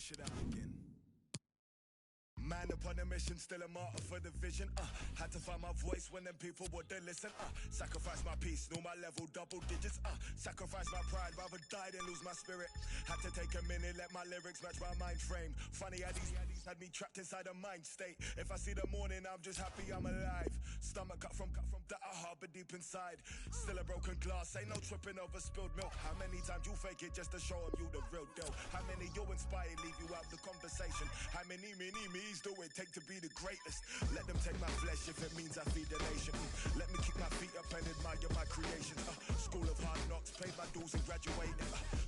should I begin? Man upon a mission, still a martyr for the vision. Had to find my voice when them people wouldn't listen. Sacrifice my peace, know my level, double digits. Sacrifice my pride, rather die than lose my spirit. Had to take a minute, let my lyrics match my mind frame. Funny how these had me trapped inside a mind state. If I see the morning, I'm just happy I'm alive. Stomach cut from that I harbor deep inside. Still a broken glass, ain't no tripping over spilled milk. How many times you fake it just to show them you the real deal? How many you inspire, leave you out the conversation? How many me's do it take to be the greatest? Let them take my flesh if it means I feed the nation. Let me keep my feet up and admire my creations. School of hard knocks, paid my dues and graduated.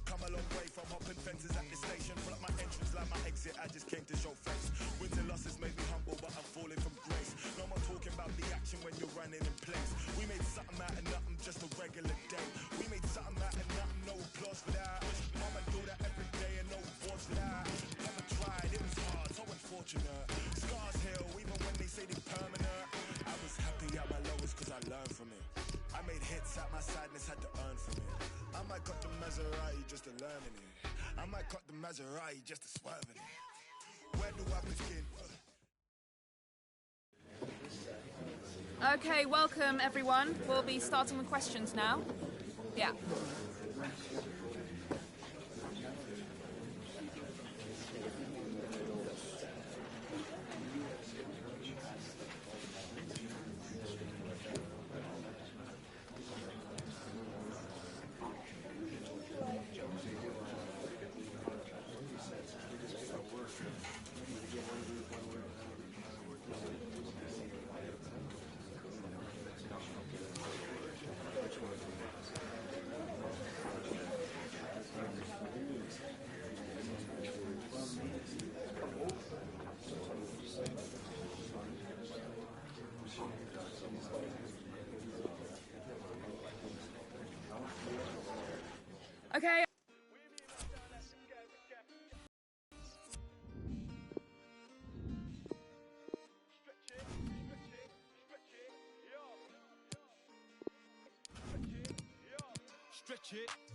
Come a long way from hopping fences at the station. Flood my entrance like my exit, I just came to show face. Wins and losses made me humble, but I'm falling from grace. No more talking about the action when you're running in place. We made something out of nothing, just a regular day. We made something out of nothing, no applause for that. Mama do that every day and no awards for that. Never tried, it was hard, so unfortunate. Scars heal, even when they say they're permanent. I was happy at my lowest cause I learned from it. I made hits at my sadness, had to earn from it. I might cut the Maserati just to learn in it. I might cut the Maserati just to swerve in it. Where do I begin? Okay, welcome everyone. We'll be starting with questions now. Yeah. Okay.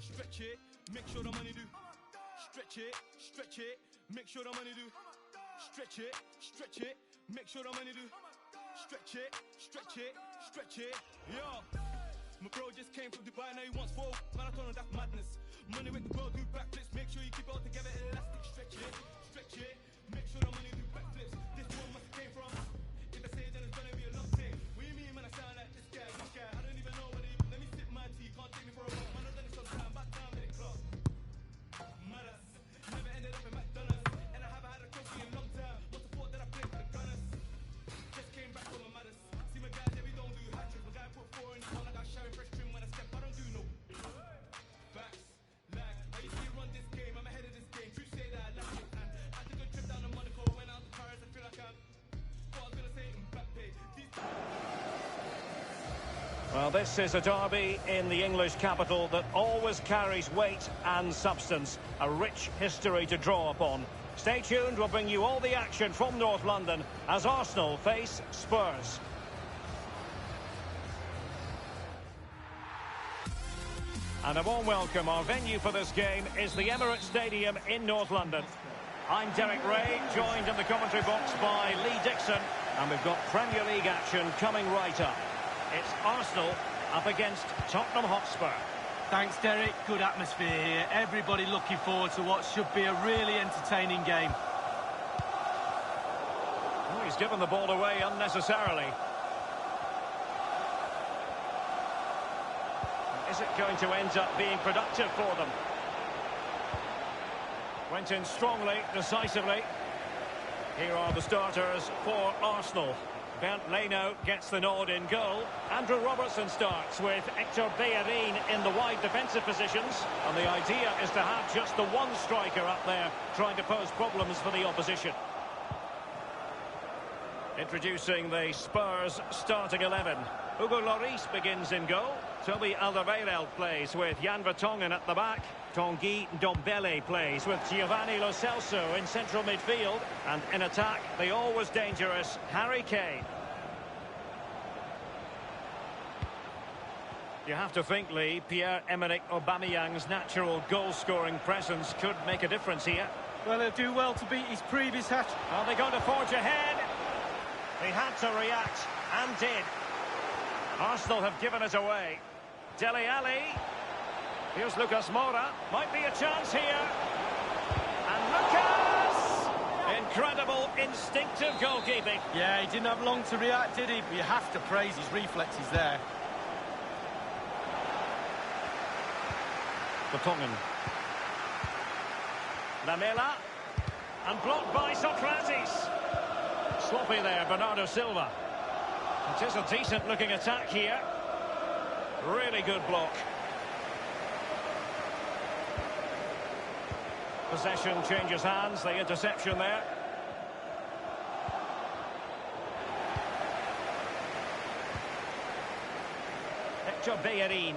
Stretch it, make sure the money do. Stretch it, make sure the money do. Stretch it, make sure the money do. Stretch it, yo. My bro just came from Dubai, now he wants 4 marathon, that's madness. Money with the bro, do backflips, make sure you keep it all together, elastic. Stretch it, make sure the money do backflips. This one must have came from. If I say it, then it's gonna be a long thing. What do you mean, man? I sound like this guy. I don't even know what it is. Let me sip my tea, can't take me for a walk. Man, I've done it sometime, back down, let it clock. Matters, never ended up in McDonald's. And I haven't had a trophy in a long time. What's the thought that I played for the Gunners? Just came back from my matters. See my guys, yeah, we don't do hat-tricks. My guy put 4 in the one, I got Sherry fresh trim when I step. I don't do no facts. Like, I used to run this game, I'm ahead of this game. True say that I like it. And I took a trip down to Monaco, went out to Paris, I feel like I'm. What I was gonna say, Mbappe. Well, this is a derby in the English capital that always carries weight and substance. A rich history to draw upon. Stay tuned, we'll bring you all the action from North London as Arsenal face Spurs. And a warm welcome. Our venue for this game is the Emirates Stadium in North London. I'm Derek Ray, joined in the commentary box by Lee Dixon, and we've got Premier League action coming right up. It's Arsenal up against Tottenham Hotspur. Thanks, Derek. Good atmosphere here. Everybody looking forward to what should be a really entertaining game. Oh, he's given the ball away unnecessarily. Is it going to end up being productive for them? Went in strongly, decisively. Here are the starters for Arsenal. Bernd Leno gets the nod in goal. Andrew Robertson starts with Hector Bellerin in the wide defensive positions. And the idea is to have just the one striker up there trying to pose problems for the opposition. Introducing the Spurs starting 11. Hugo Lloris begins in goal. Toby Alderweireld plays with Jan Vertonghen at the back. Tanguy Ndombele plays with Giovanni Lo Celso in central midfield. And in attack, the always dangerous Harry Kane. You have to think, Lee, Pierre-Emerick Aubameyang's natural goal-scoring presence could make a difference here. Well, he'll do well to beat his previous hat. Are they going to forge ahead? He had to react, and did. Arsenal have given it away. Dele Alli. Here's Lucas Moura. Might be a chance here. And Lucas! Incredible, instinctive goalkeeping. Yeah, he didn't have long to react, did he? But you have to praise his reflexes there. Vertonghen. Lamela. And blocked by Socrates. Sloppy there, Bernardo Silva. It is a decent-looking attack here. Really good block. Possession changes hands, the interception there. Hector Bellerin.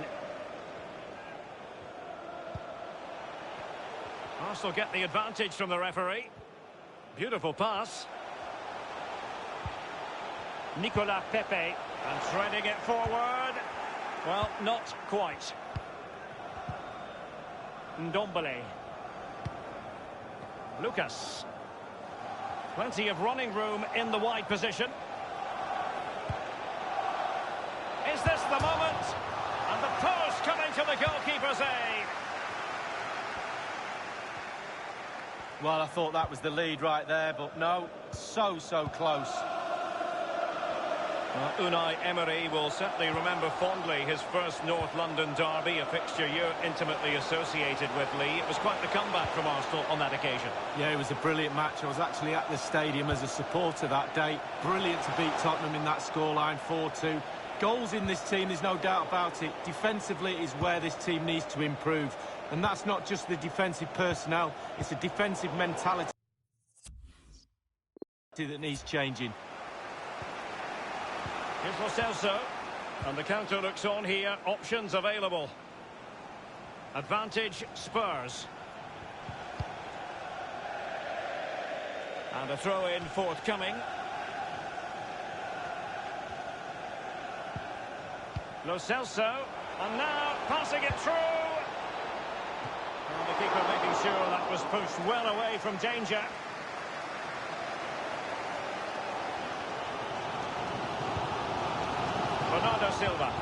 Arsenal get the advantage from the referee. Beautiful pass. Nicolas Pepe, and threading it forward. Well, not quite. Ndombele. Lucas. Plenty of running room in the wide position. Is this the moment? And the post coming to the goalkeeper's aid. Well, I thought that was the lead right there, but no, so close. Unai Emery will certainly remember fondly his first North London derby, a fixture you're intimately associated with, Lee. It was quite the comeback from Arsenal on that occasion. Yeah, it was a brilliant match. I was actually at the stadium as a supporter that day. Brilliant to beat Tottenham in that scoreline, 4-2. Goals in this team, there's no doubt about it. Defensively is where this team needs to improve. And that's not just the defensive personnel, it's a defensive mentality that needs changing. Here's Lo Celso, and the counter looks on here. Options available. Advantage Spurs. And a throw-in forthcoming. Lo Celso, and now passing it through. And the keeper making sure that was pushed well away from danger. Bernardo Silva.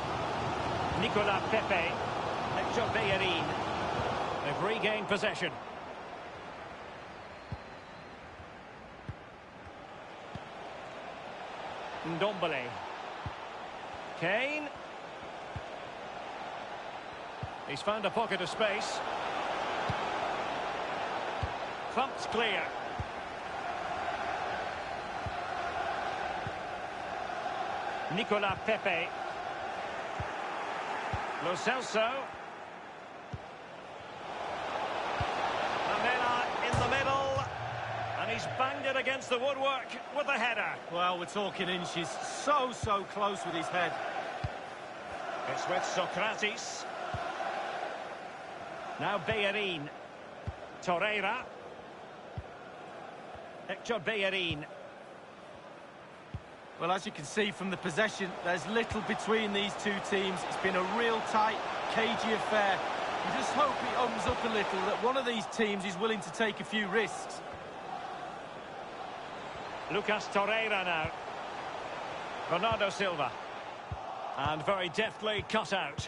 Nicolas Pepe. Hector Bellerin. They've regained possession. Ndombele. Kane. He's found a pocket of space. Thumped clear. Nicolas Pepe. Lo Celso. Lamela in the middle. And he's banged it against the woodwork with a header. Well, we're talking inches. So close with his head. It's with Socrates. Now Bellerin. Torreira. Hector Bellerin. Well, as you can see from the possession, there's little between these two teams. It's been a real tight, cagey affair. You just hope it opens up a little, that one of these teams is willing to take a few risks. Lucas Torreira now. Bernardo Silva. And very deftly cut out.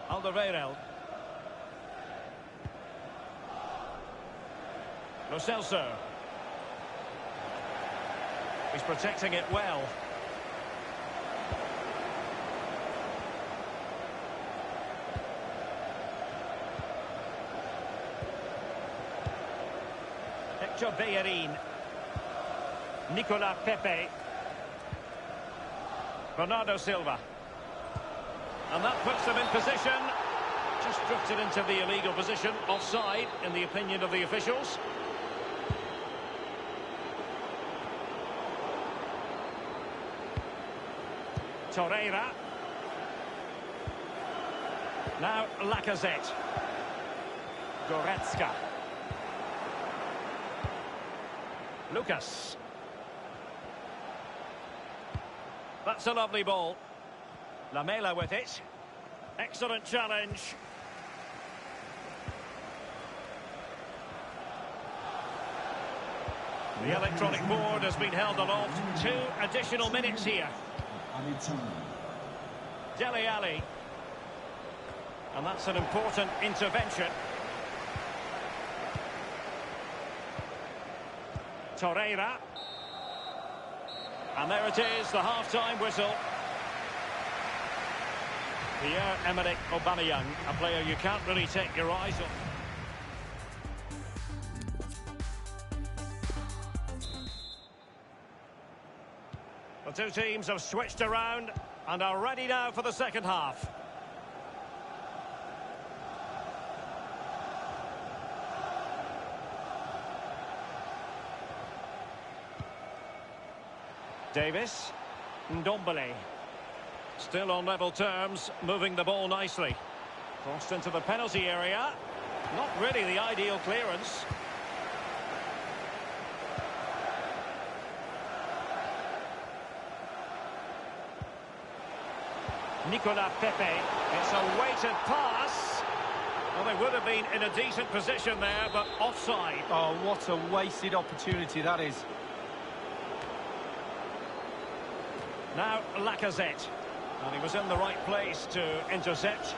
Alderweireld. Lo Celso. He's protecting it well. Hector Bellerin. Nicolas Pepe. Bernardo Silva. And that puts them in position. Just drifted into the illegal position. Offside, in the opinion of the officials. Torreira. Now Lacazette. Goretzka. That's a lovely ball. Lamela with it. Excellent challenge. The electronic board has been held aloft. 2 additional minutes here. Dele Alli. And that's an important intervention. Torreira. And there it is, the half-time whistle. Pierre-Emerick Aubameyang, a player you can't really take your eyes off. The two teams have switched around and are ready now for the second half. Davis, Ndombele, still on level terms, moving the ball nicely. Crossed into the penalty area, not really the ideal clearance. Nicolas Pepe, it's a weighted pass. Well, they would have been in a decent position there, but offside. Oh, what a wasted opportunity that is. Now Lacazette, and he was in the right place to intercept.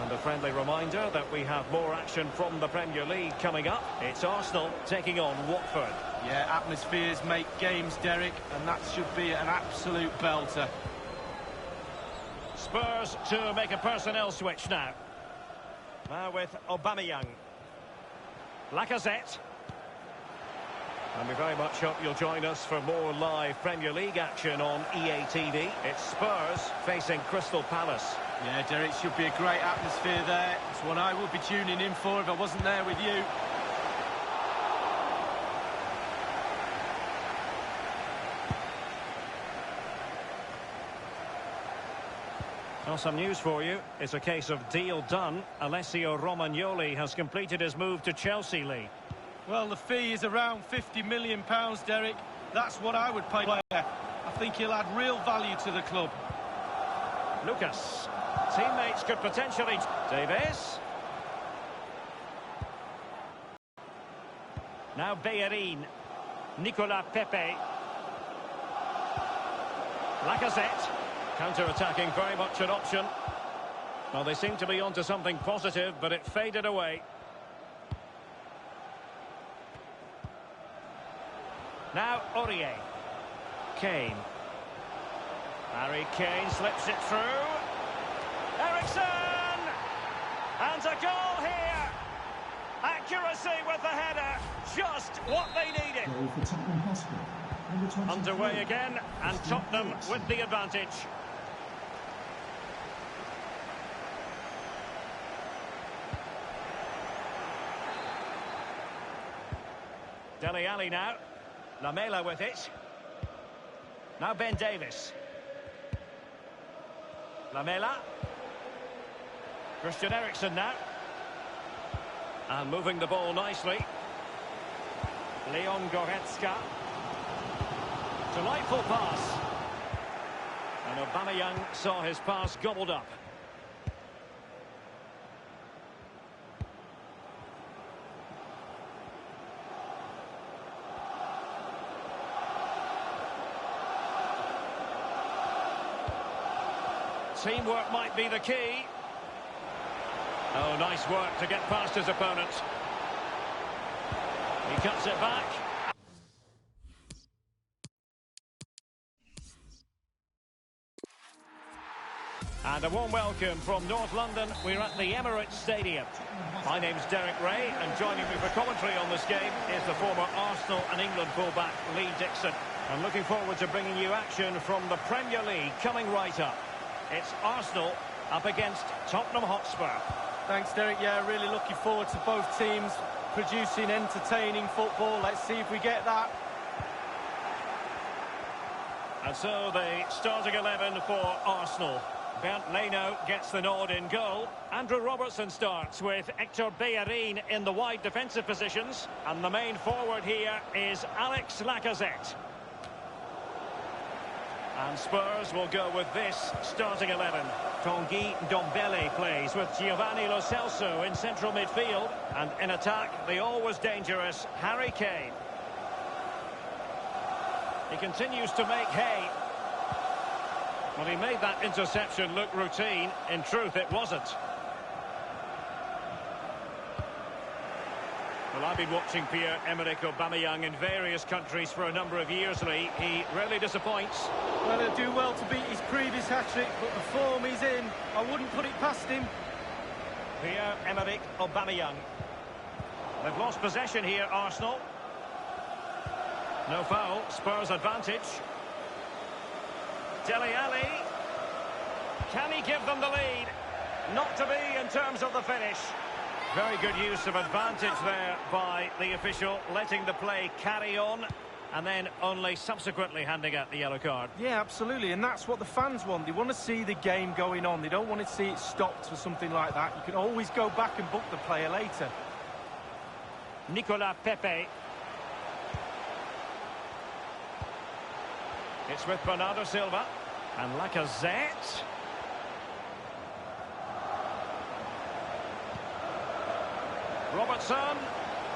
And a friendly reminder that we have more action from the Premier League coming up. It's Arsenal taking on Watford. Yeah, atmospheres make games, Derek, and that should be an absolute belter. Spurs to make a personnel switch now. Now with Aubameyang. Lacazette. And we very much hope you'll join us for more live Premier League action on EA TV. It's Spurs facing Crystal Palace. Yeah, Derek, should be a great atmosphere there. It's one I would be tuning in for if I wasn't there with you. Well, some news for you. It's a case of deal done. Alessio Romagnoli has completed his move to Chelsea, Lee. Well, the fee is around £50 million, Derek. That's what I would pay. I think he'll add real value to the club. Lucas. Teammates could potentially... Davis. Now Bellerin. Nicolas Pepe. Lacazette. Counter-attacking, very much an option. Well, they seem to be onto something positive, but it faded away. Now Aurier. Kane. Harry Kane slips it through. Eriksen! And a goal here! Accuracy with the header. Just what they needed. Underway again, and Tottenham with the advantage. Dele Alli now. Lamela with it. Now Ben Davis. Lamela. Christian Eriksen now. And moving the ball nicely. Leon Goretzka. Delightful pass. And Aubameyang saw his pass gobbled up. Teamwork might be the key. Oh, nice work to get past his opponent. He cuts it back. And a warm welcome from North London. We're at the Emirates Stadium. My name's Derek Ray, and joining me for commentary on this game is the former Arsenal and England fullback Lee Dixon. I'm looking forward to bringing you action from the Premier League coming right up. It's Arsenal up against Tottenham Hotspur. Thanks, Derek. Yeah, really looking forward to both teams producing entertaining football. Let's see if we get that. And so the starting 11 for Arsenal. Bernd Leno gets the nod in goal. Andrew Robertson starts with Hector Bellerin in the wide defensive positions. And the main forward here is Alex Lacazette. And Spurs will go with this starting 11. Tanguy Ndombele plays with Giovanni Lo Celso in central midfield. And in attack, the always dangerous Harry Kane. He continues to make hay. Well, he made that interception look routine. In truth, it wasn't. Well, I've been watching Pierre-Emerick Aubameyang in various countries for a number of years, Lee. He rarely disappoints. Well, he'll do well to beat his previous hat-trick, but the form he's in, I wouldn't put it past him. Pierre-Emerick Aubameyang. They've lost possession here, Arsenal. No foul, Spurs advantage. Dele Alli. Can he give them the lead? Not to be in terms of the finish. Very good use of advantage there by the official, letting the play carry on and then only subsequently handing out the yellow card. Yeah, absolutely, and that's what the fans want. They want to see the game going on. They don't want to see it stopped for something like that. You can always go back and book the player later. Nicolas Pepe. It's with Bernardo Silva and Lacazette. Robertson,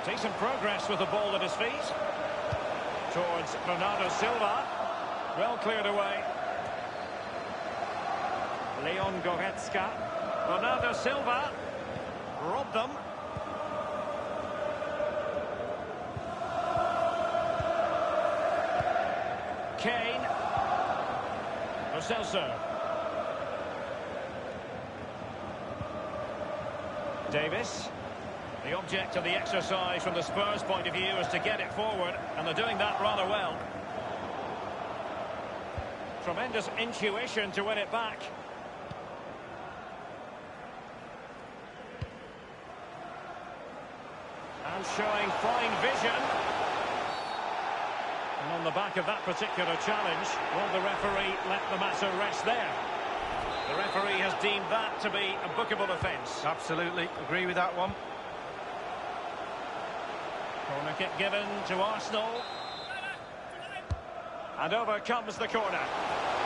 decent progress with the ball at his feet. Towards Bernardo Silva. Well cleared away. Leon Goretzka. Bernardo Silva. Robbed them. Kane. Lo Celso. Davis. The object of the exercise from the Spurs' point of view is to get it forward, and they're doing that rather well. Tremendous intuition to win it back. And showing fine vision. And on the back of that particular challenge, will the referee let the matter rest there? The referee has deemed that to be a bookable offence. Absolutely, agree with that one. Corner kick given to Arsenal. And over comes the corner.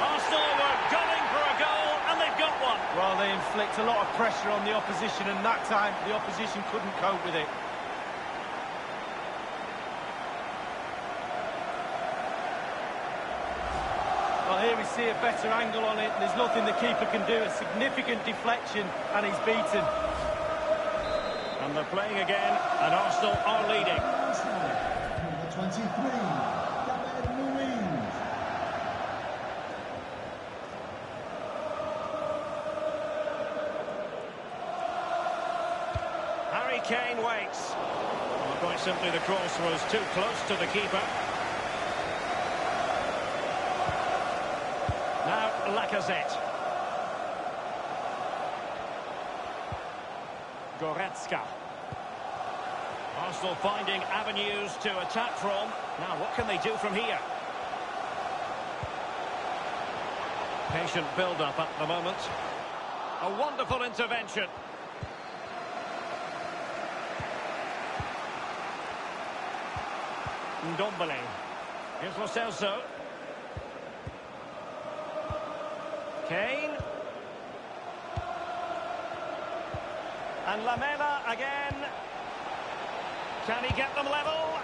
Arsenal were gunning for a goal, and they've got one. Well, they inflict a lot of pressure on the opposition, and that time the opposition couldn't cope with it. Well, here we see a better angle on it. There's nothing the keeper can do. A significant deflection, and he's beaten. And they're playing again, and Arsenal are leading. Number 23, David Luiz. Harry Kane waits. Well, quite simply, the cross was too close to the keeper. Now, Lacazette. Goretzka. Arsenal finding avenues to attack from. Now, what can they do from here? Patient build-up at the moment. A wonderful intervention. Ndombele. Here's Lo Celso. Kane. And Lamela again. Can he get them level?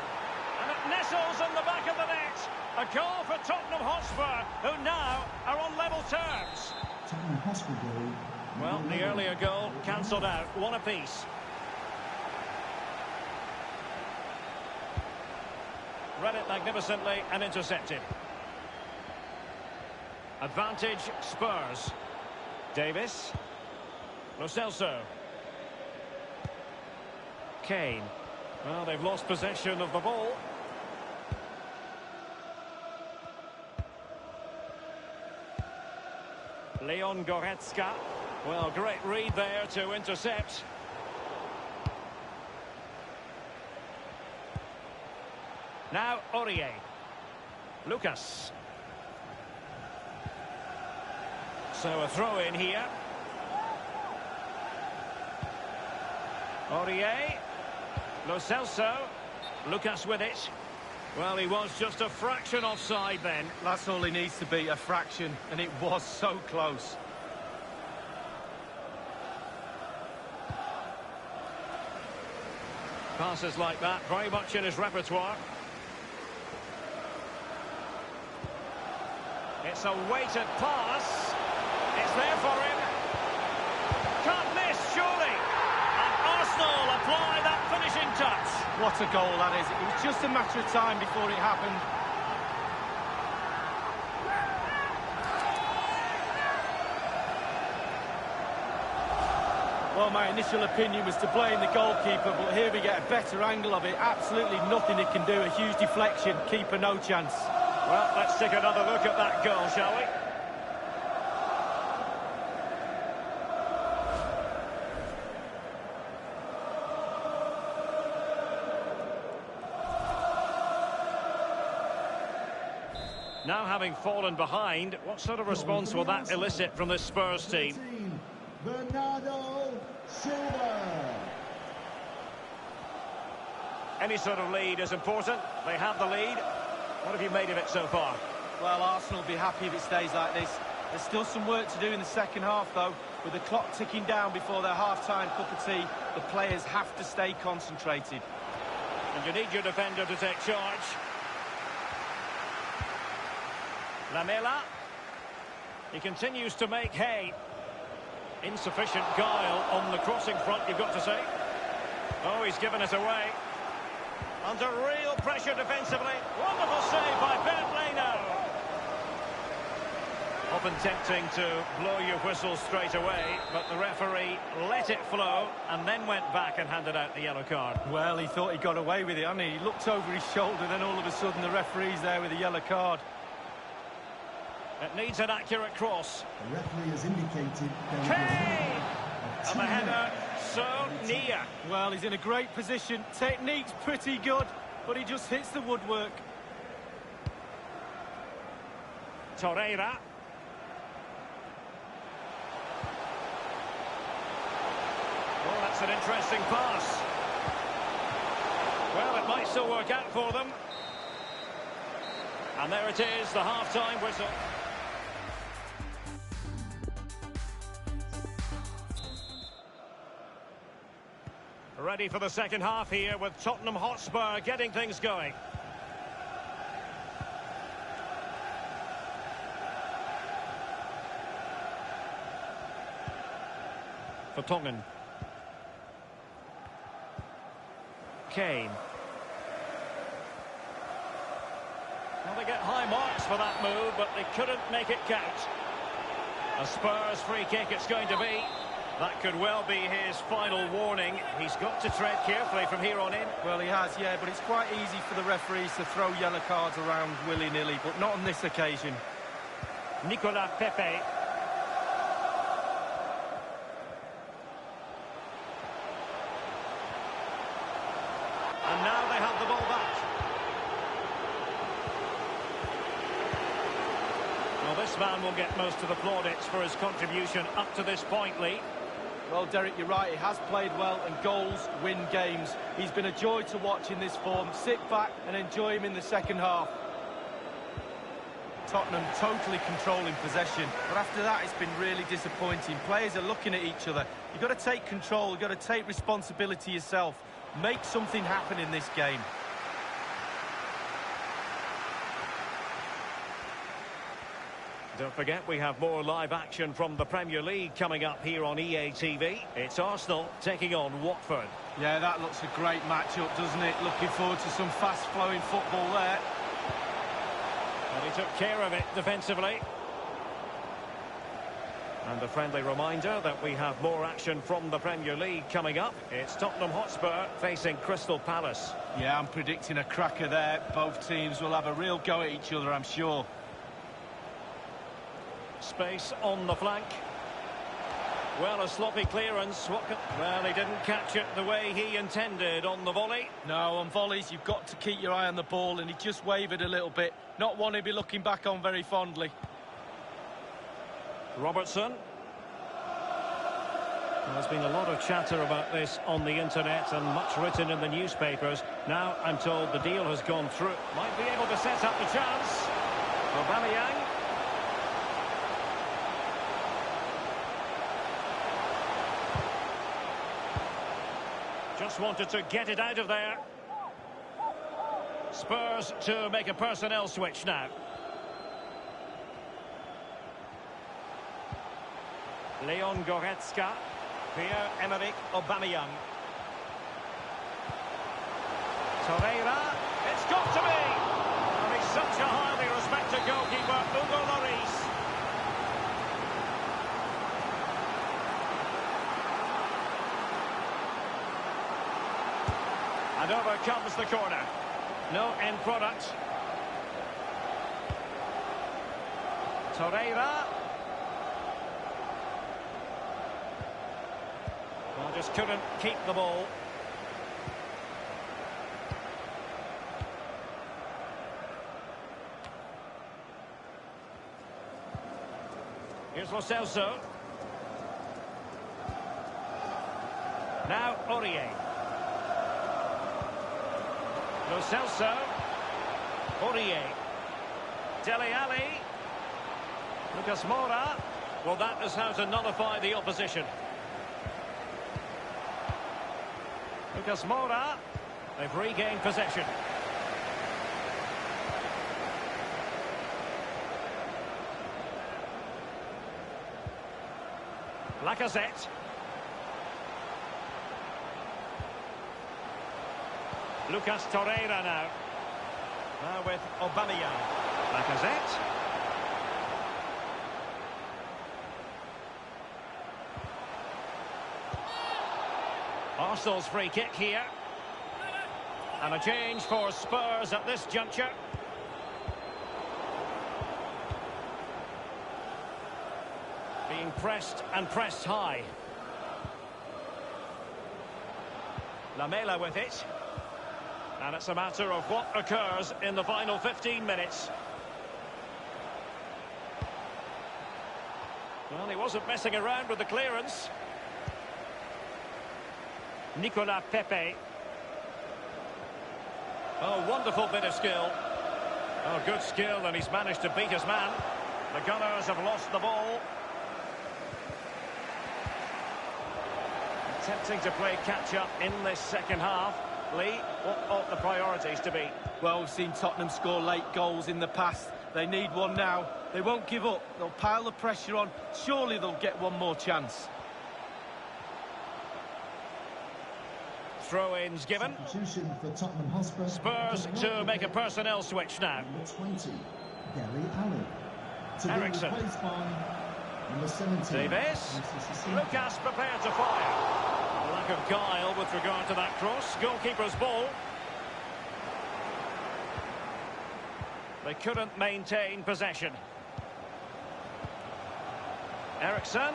And it nestles in the back of the net. A goal for Tottenham Hotspur, who now are on level terms. Tottenham Hotspur goal. Well, the earlier goal cancelled out. One apiece. Read it magnificently and intercepted. Advantage Spurs. Davis. Lo Celso. Kane. Well, they've lost possession of the ball. Leon Goretzka. Well, great read there to intercept. Now Aurier. Lucas. So a throw in here. Aurier. Lo Celso. Lucas with it. Well, he was just a fraction offside then. That's all he needs to be, a fraction, and it was so close. Passes like that, very much in his repertoire. It's a weighted pass. It's there for him. Can't miss, surely. And Arsenal apply that finishing touch. What a goal that is. It was just a matter of time before it happened. Well, my initial opinion was to blame the goalkeeper, but here we get a better angle of it. Absolutely nothing he can do. A huge deflection. Keeper, no chance. Well, let's take another look at that goal, shall we? Now, having fallen behind, what sort of response will that elicit from this Spurs team? Bernardo Silva. Any sort of lead is important. They have the lead. What have you made of it so far? Well, Arsenal will be happy if it stays like this. There's still some work to do in the second half, though. With the clock ticking down before their half-time cup of tea, the players have to stay concentrated. And you need your defender to take charge. Lamela. He continues to make hay. Insufficient guile on the crossing front, you've got to say. Oh, he's given it away. Under real pressure defensively. Wonderful save by Bernd Leno. Often tempting to blow your whistle straight away, but the referee let it flow and then went back and handed out the yellow card. Well, he thought he got away with it, hadn't he? He looked over his shoulder, then all of a sudden the referee's there with a yellow card. It needs an accurate cross. The referee has indicated Kane! And the header so near. Well, he's in a great position. Technique's pretty good, but he just hits the woodwork. Torreira. Oh, that's an interesting pass. Well, it might still work out for them. And there it is, the half-time whistle. Ready for the second half here with Tottenham Hotspur getting things going. Vertonghen. Kane. Well, they get high marks for that move, but they couldn't make it count. A Spurs free kick it's going to be. That could well be his final warning. He's got to tread carefully from here on in. Well, he has, yeah, but it's quite easy for the referees to throw yellow cards around willy-nilly, but not on this occasion. Nicolas Pepe. And now they have the ball back. Well, this man will get most of the plaudits for his contribution up to this point, Lee. Well, Derek, you're right. He has played well, and goals win games. He's been a joy to watch in this form. Sit back and enjoy him in the second half. Tottenham totally controlling possession, but after that it's been really disappointing. Players are looking at each other. You've got to take control, you've got to take responsibility yourself. Make something happen in this game. Don't forget, we have more live action from the Premier League coming up here on EA TV. It's Arsenal taking on Watford. Yeah, that looks a great match-up, doesn't it? Looking forward to some fast-flowing football there. And he took care of it defensively. And a friendly reminder that we have more action from the Premier League coming up. It's Tottenham Hotspur facing Crystal Palace. Yeah, I'm predicting a cracker there. Both teams will have a real go at each other, I'm sure. Space on the flank. Well, a sloppy clearance. Well, he didn't catch it the way he intended on the volley. No, on volleys, you've got to keep your eye on the ball, and he just wavered a little bit. Not one he'd be looking back on very fondly. Robertson. Well, there's been a lot of chatter about this on the internet and much written in the newspapers. Now I'm told the deal has gone through. Might be able to set up the chance. Aubameyang. Just wanted to get it out of there. Spurs to make a personnel switch now. Leon Goretzka. Pierre-Emerick Aubameyang. Torreira. It's got to be! And he's such a highly respected goalkeeper, Hugo Lloris. And over comes the corner. No end product. Torreira. Well, just couldn't keep the ball. Here's Lo Celso. Now Aurier. Lo Celso. Aurier. Dele Alli. Lucas Moura. Well, that is how to nullify the opposition. Lucas Moura. They've regained possession. Lacazette. Lucas Torreira now. Now with Aubameyang. Lacazette. Arsenal's free kick here. And a change for Spurs at this juncture. Being pressed and pressed high. Lamela with it. And it's a matter of what occurs in the final 15 minutes. Well, he wasn't messing around with the clearance. Nicolas Pepe. Oh, wonderful bit of skill. Oh, good skill, and he's managed to beat his man. The Gunners have lost the ball. Attempting to play catch-up in this second half. Lee, what ought the priorities to be? Well, we've seen Tottenham score late goals in the past. They need one now. They won't give up. They'll pile the pressure on. Surely they'll get one more chance. Throw-ins given. Substitution for Tottenham Hotspur. Spurs to make a personnel switch now. Number 20, Dele Alli. To Ericsson. be replaced by number 17. Davis. Lucas prepared to fire. A lack of guile with regard to that cross. Goalkeeper's ball. They couldn't maintain possession. Ericsson.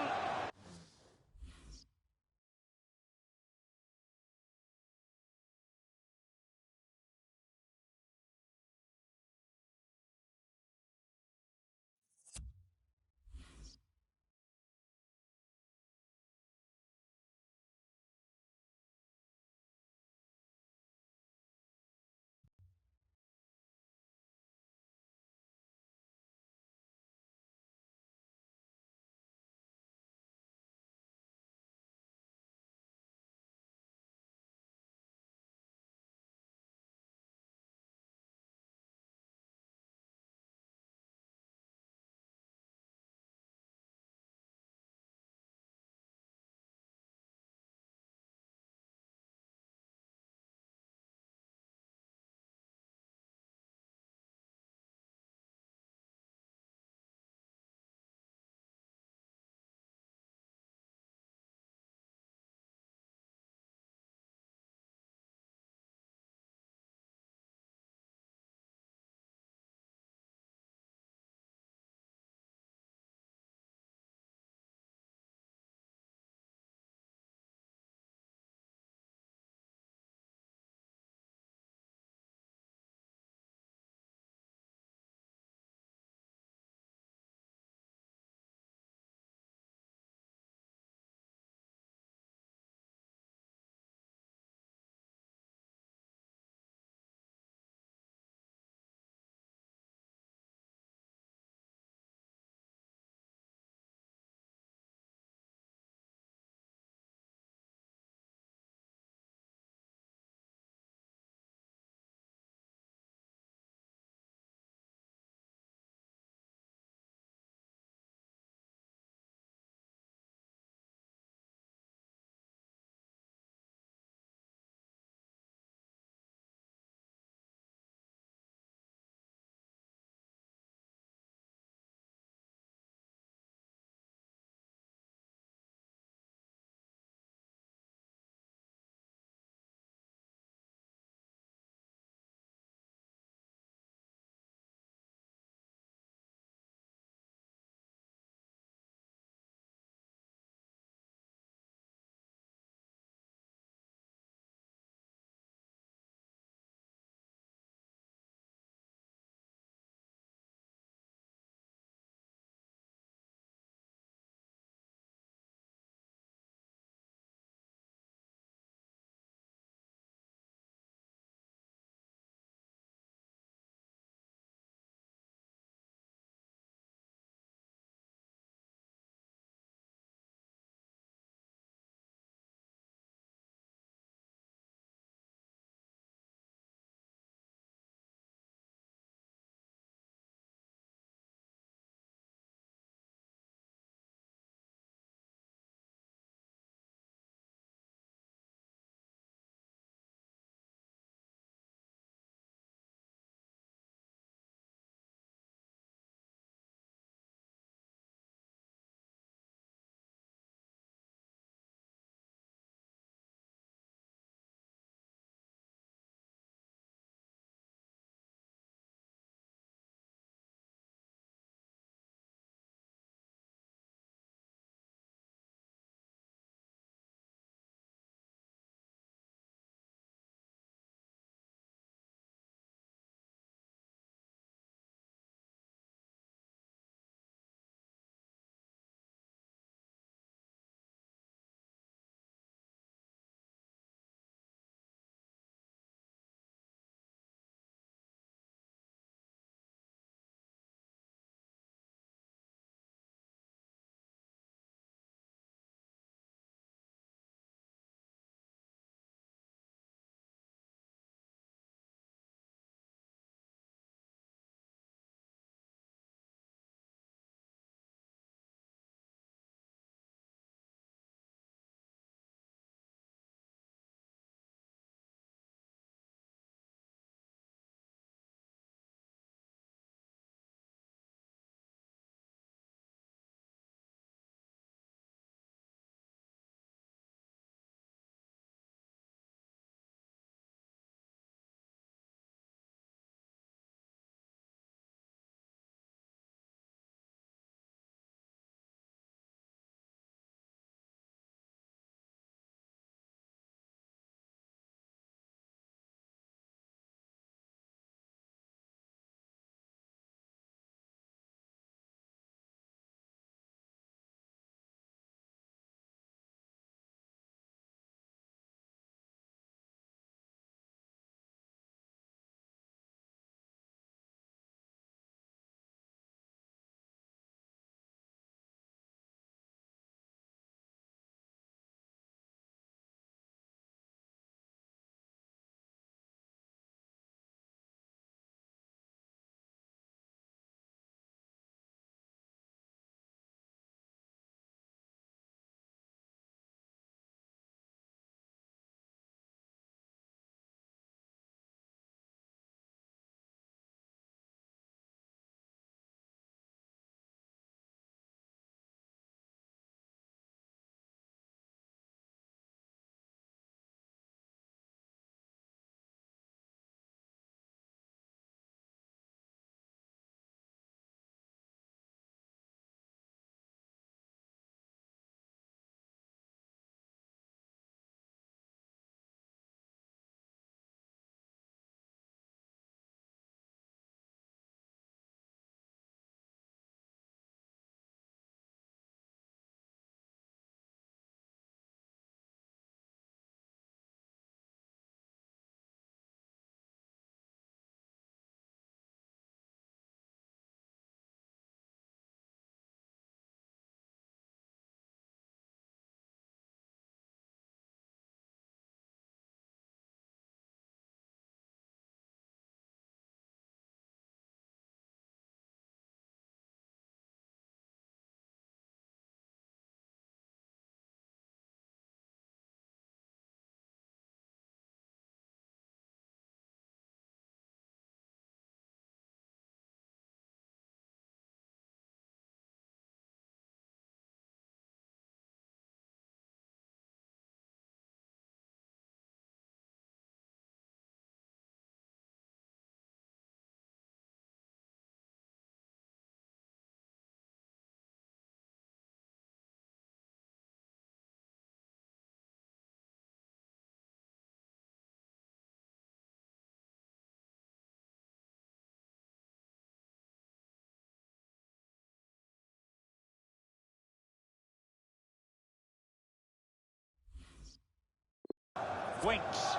Winks.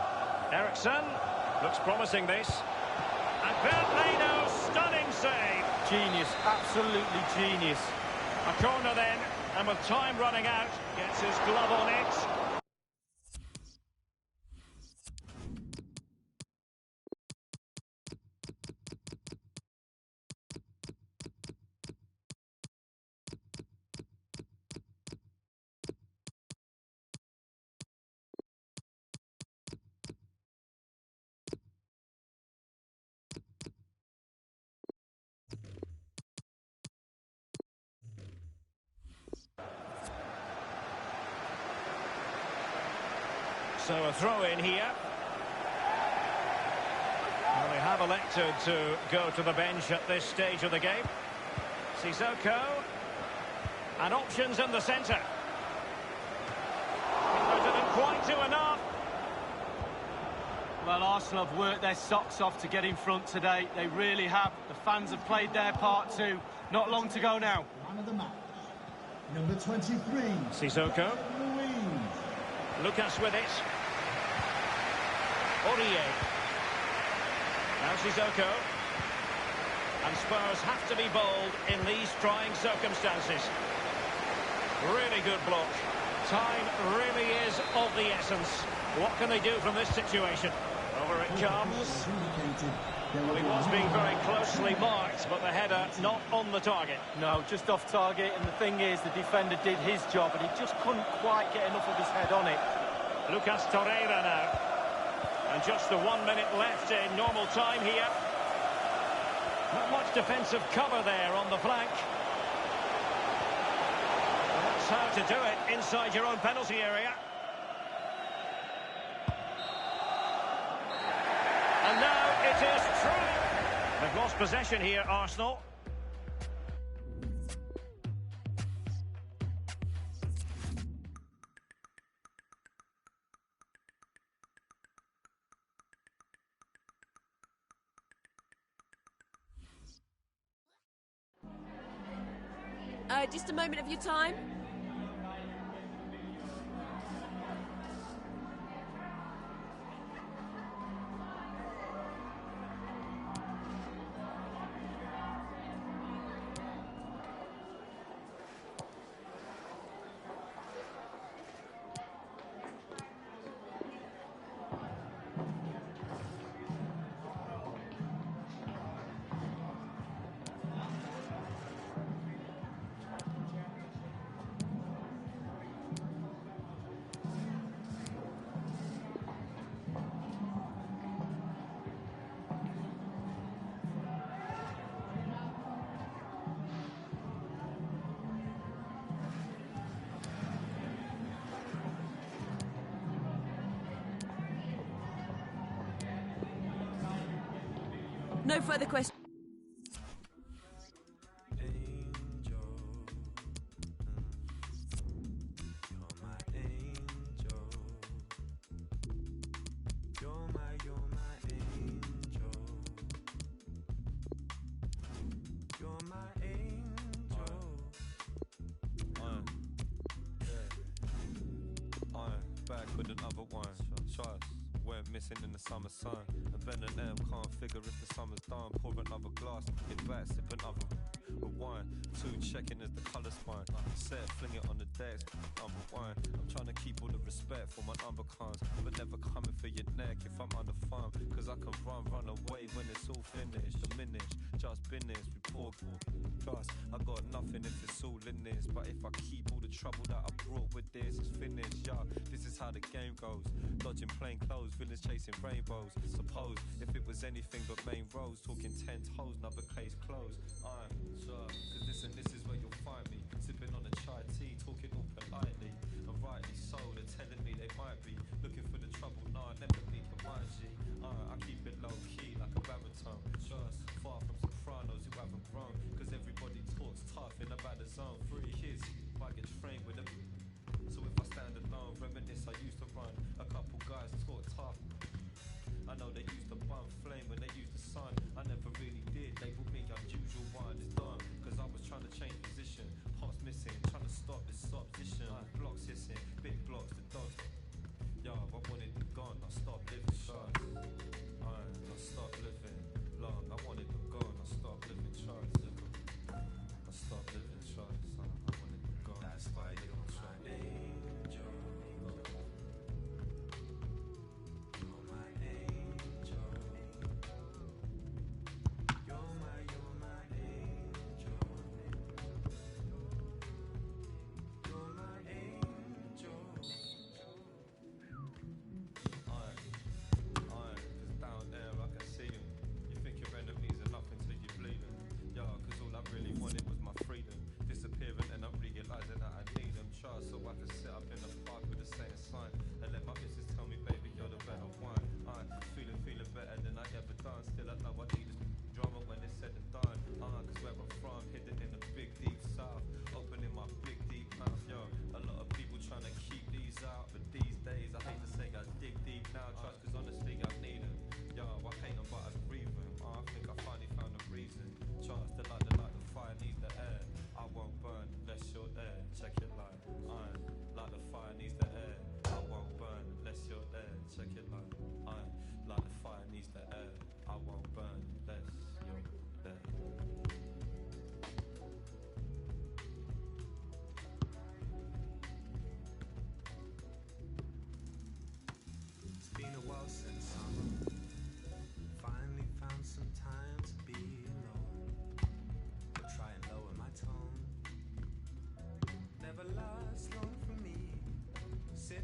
Eriksson. Looks promising, this. And Bernd Leno, stunning save. Genius, absolutely genius. A corner then, and with time running out, gets his glove on it. So a throw in here. Well, they have elected to go to the bench at this stage of the game. Sissoko. And options in the centre. But didn't quite do enough. Well, Arsenal have worked their socks off to get in front today. They really have. The fans have played their part too. Not long to go now. Man of the match, number 23. Sissoko. Lucas with it. Aurier. Now Sissoko. And Spurs have to be bold in these trying circumstances. Really good block. Time really is of the essence. What can they do from this situation? Over it comes. Well, he was being very closely marked, but the header not on the target. No, just off target, and the thing is, the defender did his job, and he just couldn't quite get enough of his head on it. Lucas Torreira now. And just the 1 minute left in normal time here. Not much defensive cover there on the flank. Well, that's how to do it inside your own penalty area. And now it is true. They've lost possession here, Arsenal. Just a moment of your time. No further questions. Back with another one. Trust. Went missing in the summer sun. And Ben and M can't figure if the summer's done. Pour another glass, get back, sip another wine. Two checking as the colour spine. Set, fling it on the desk, number one. I'm trying to keep all the respect for my number cons, but never coming for your neck if I'm under farm. Cause I can run away when it's all finished. Diminish, just business, report. Trust, I got nothing if it's all in this. But if I keep all the trouble that I brought with this, it's finished, yeah. This is how the game goes. Dodging plain clothes, villains chasing rainbows. Suppose if it was anything but main roads, talking 10 toes, another case closed. I'm sure, cause this is where you'll find me. Sipping on a chai tea, talking all politely. And rightly so, they're telling me they might be looking for the trouble. Nah, never be combined G. I keep it low key like a baritone. Just far from sopranos who haven't grown. Cause everybody talks tough in about the zone. 3 kids, might get framed with them. So if I stand alone, reminisce I used to run. A couple guys talk tough. I know they used to bum flame when they used the sun. I never really did, label me unusual one. It's done, cause I was trying to change position. Pots missing, trying to stop this opposition. Blocks hissing, big blocks, the dogs. Yo, I wanted them gone.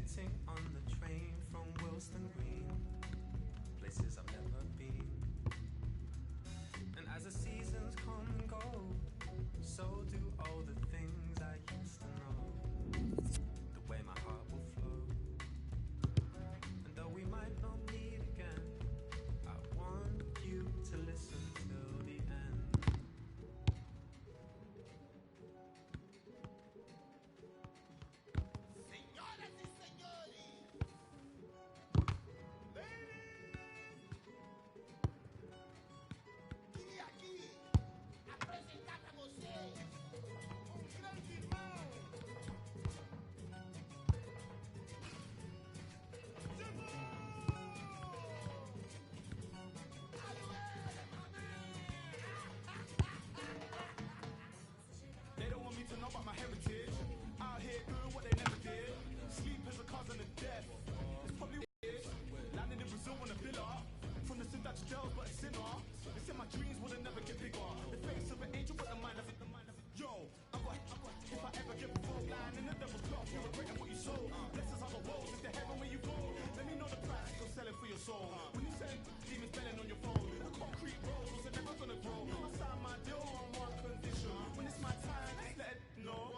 Sitting on the train from Wilston Green, places I've never been. And as the seasons come and go, so do all the things I used to know. The way my heart will flow. And though we might not meet again, I want you to listen till the end. Señoras y señores, vim aqui apresentar pra vocês grande irmão. They don't want me to know about my heritage. Out here doing what they never did. Sleep is a cousin of death. It's probably what it is. Landing in Brazil on a villa. From the Dutch jails, but a sinner. They said my dreams would never get bigger. The face of an angel, but the mind of it. Yo, if I ever get before line and the devil's clock, you're regretting what you sold. Blessings are the walls, it's the heaven where you go. Let me know the price you're selling for your soul. When you say demons belling on your phone, the concrete rolls was never gonna grow. I signed my deal on one condition. When it's my time, just let it know.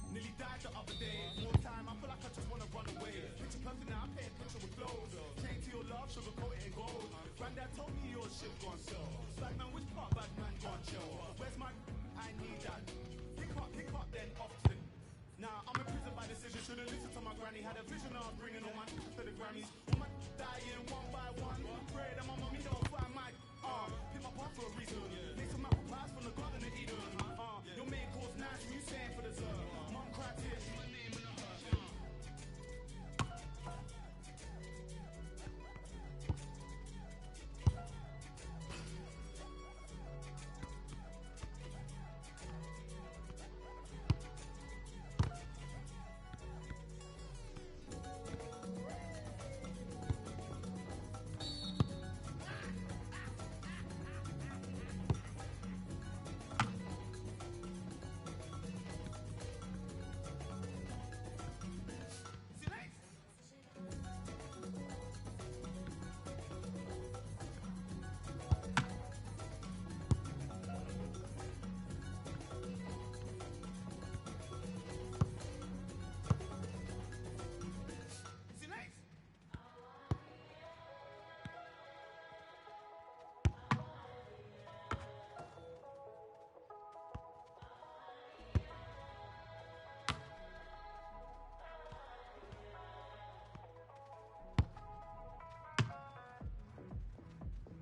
Nearly died the other day. More time, I feel like I just wanna run away. Picture perfect now, I pay a picture with clothes. Chain to your love, sugarcoat it in gold. Granddad told me your shit gone sell. Bad man, which part bad man gone chill? Where's my? I need that. Pick up, then off to the. Now I'm in prison by decision. Should've listened to my granny. Had a vision of bringing all my to the Grammys. All my dying one by one. Pray that my mommy don't find my. Pick my path for a reason. Make some apple pies from the Garden of Eden. Your main course nice, you saying for dessert. Mom cried tears, my name in the heart.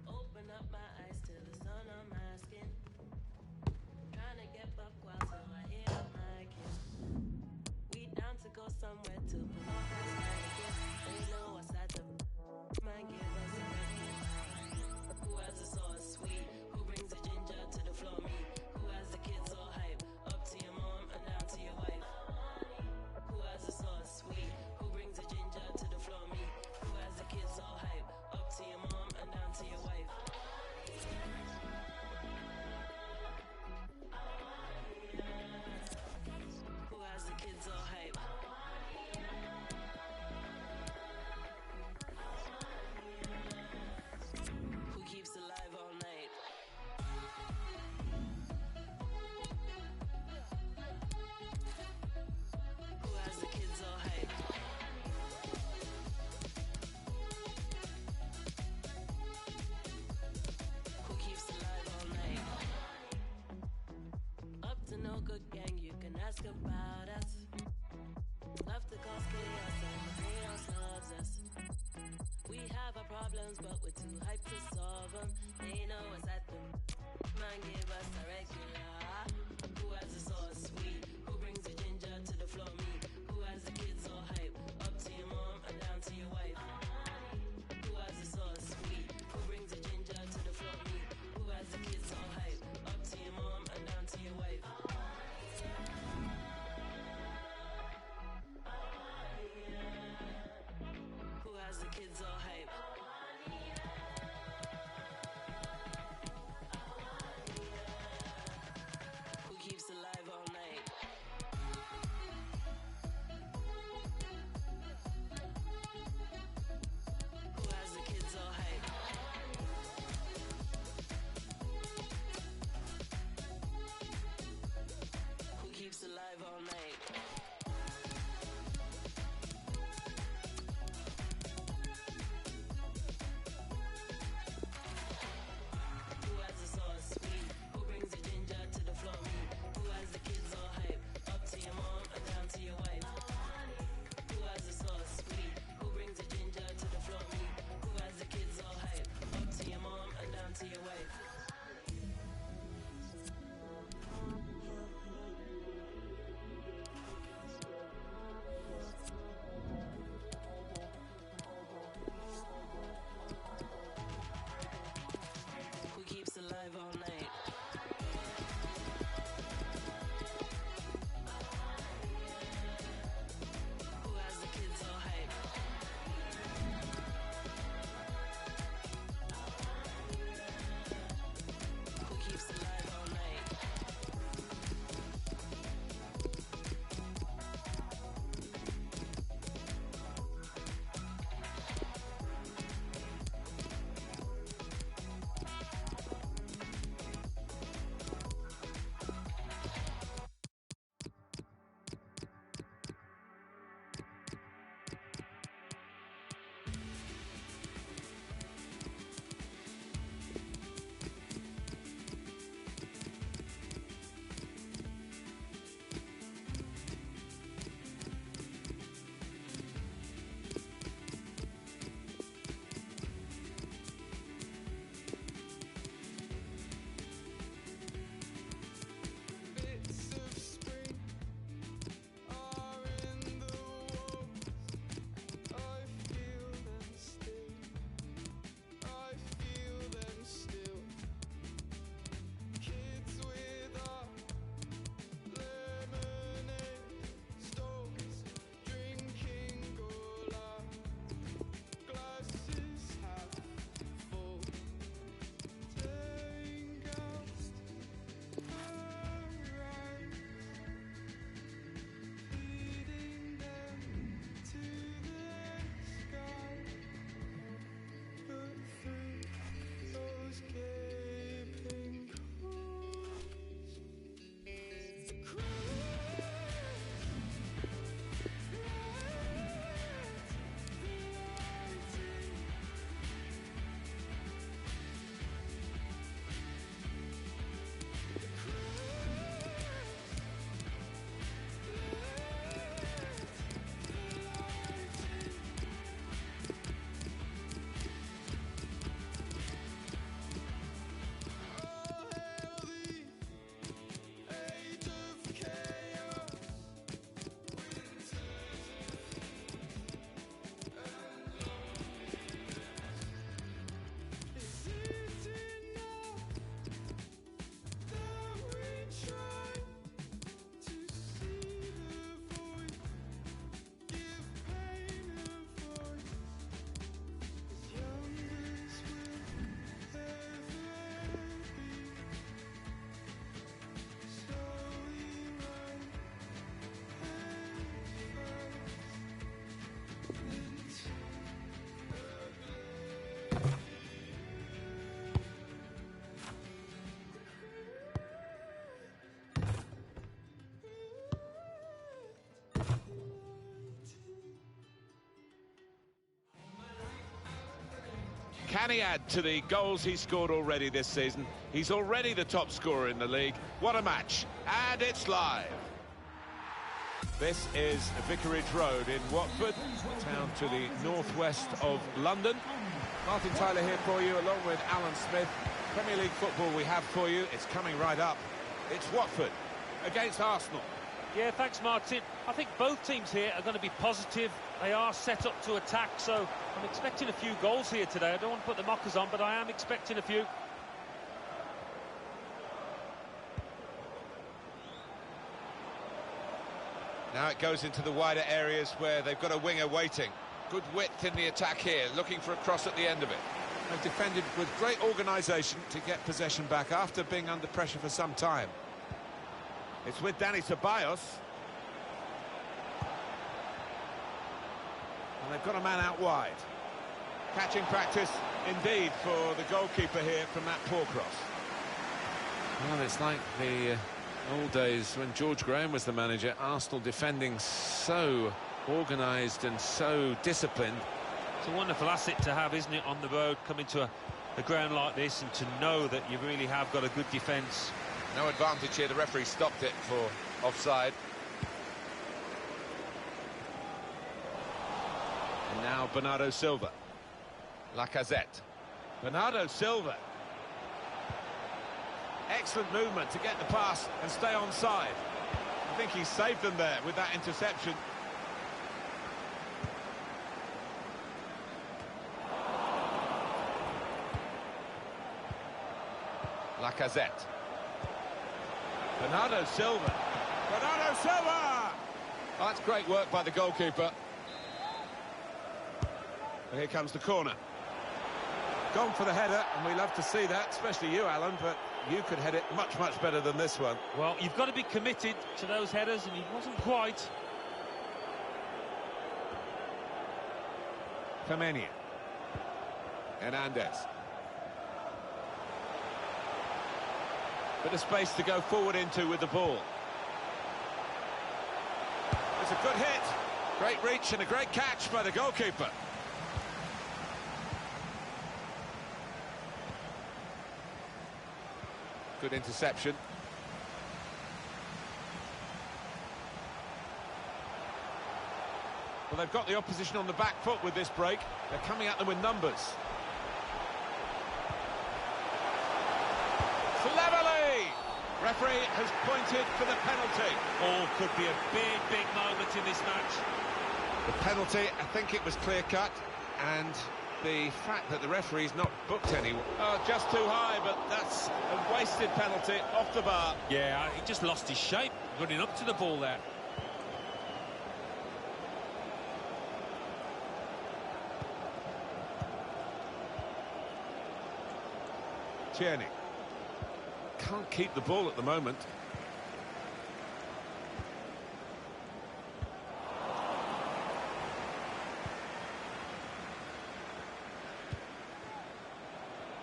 Open up my eyes to the sun on my skin. Trying to get buck wild till I hear my kin. We down to go somewhere to put on our smile again. They know what's at the man give us a record. Who has the sauce sweet? Who brings the ginger to the floor? Me. Who has the kids all hype? Up to your mom and down to your wife. Who has the sauce sweet? Who brings the ginger to the floor? Me. Who has the kids all hype? Up to your mom and down to your wife. Who has the kids all hype? Who keeps alive all night? Who has the kids all hype? Who keeps alive all night? Up to no good gang, you can ask about us. Love to cause chaos and the chaos loves us. We have our problems, but we're too hyped to solve them. They know what's at them. Man, give us a regular. Who has the sauce sweet? Who brings the ginger to the floor? Me. Who has the kids all hype? Up to your mom and down to your wife. Who has the sauce sweet? Who brings the ginger to the floor? Me. Who has the kids all hype? Up to your mom and down to your wife. Can he add to the goals he's scored already this season? He's already the top scorer in the league. What a match. And it's live. This is Vicarage Road in Watford, town to the northwest of London. Martin Tyler here for you, along with Alan Smith. Premier League football we have for you. It's coming right up. It's Watford against Arsenal. Yeah, thanks, Martin. I think both teams here are going to be positive. They are set up to attack, so I'm expecting a few goals here today. I don't want to put the mockers on, but I am expecting a few. Now it goes into the wider areas where they've got a winger waiting. Good width in the attack here, looking for a cross at the end of it. They've defended with great organisation to get possession back after being under pressure for some time. It's with Dani Ceballos. And they've got a man out wide. Catching practice indeed for the goalkeeper here from that poor cross. Well, it's like the old days when George Graham was the manager. Arsenal defending so organised and so disciplined. It's a wonderful asset to have, isn't it, on the road, coming to a ground like this, and to know that you really have got a good defence. No advantage here. The referee stopped it for offside. And now Bernardo Silva. Lacazette. Bernardo Silva. Excellent movement to get the pass and stay onside. I think he saved them there with that interception. Lacazette. Bernardo Silva. Bernardo Silva! Oh, that's great work by the goalkeeper. And here comes the corner. Gone for the header, and we love to see that, especially you, Alan, but you could head it much, much better than this one. Well, you've got to be committed to those headers, and he wasn't quite. Femenia. Hernandez. Bit of space to go forward into with the ball. It's a good hit. Great reach and a great catch by the goalkeeper. Good interception. Well, they've got the opposition on the back foot with this break. They're coming at them with numbers. Cleverly! Referee has pointed for the penalty. Oh, could be a big, big moment in this match. The penalty, I think it was clear-cut, and the fact that the referee's not booked any. Oh, just too high, but that's a wasted penalty off the bar. Yeah, he just lost his shape running up to the ball there. Tierney. Can't keep the ball at the moment.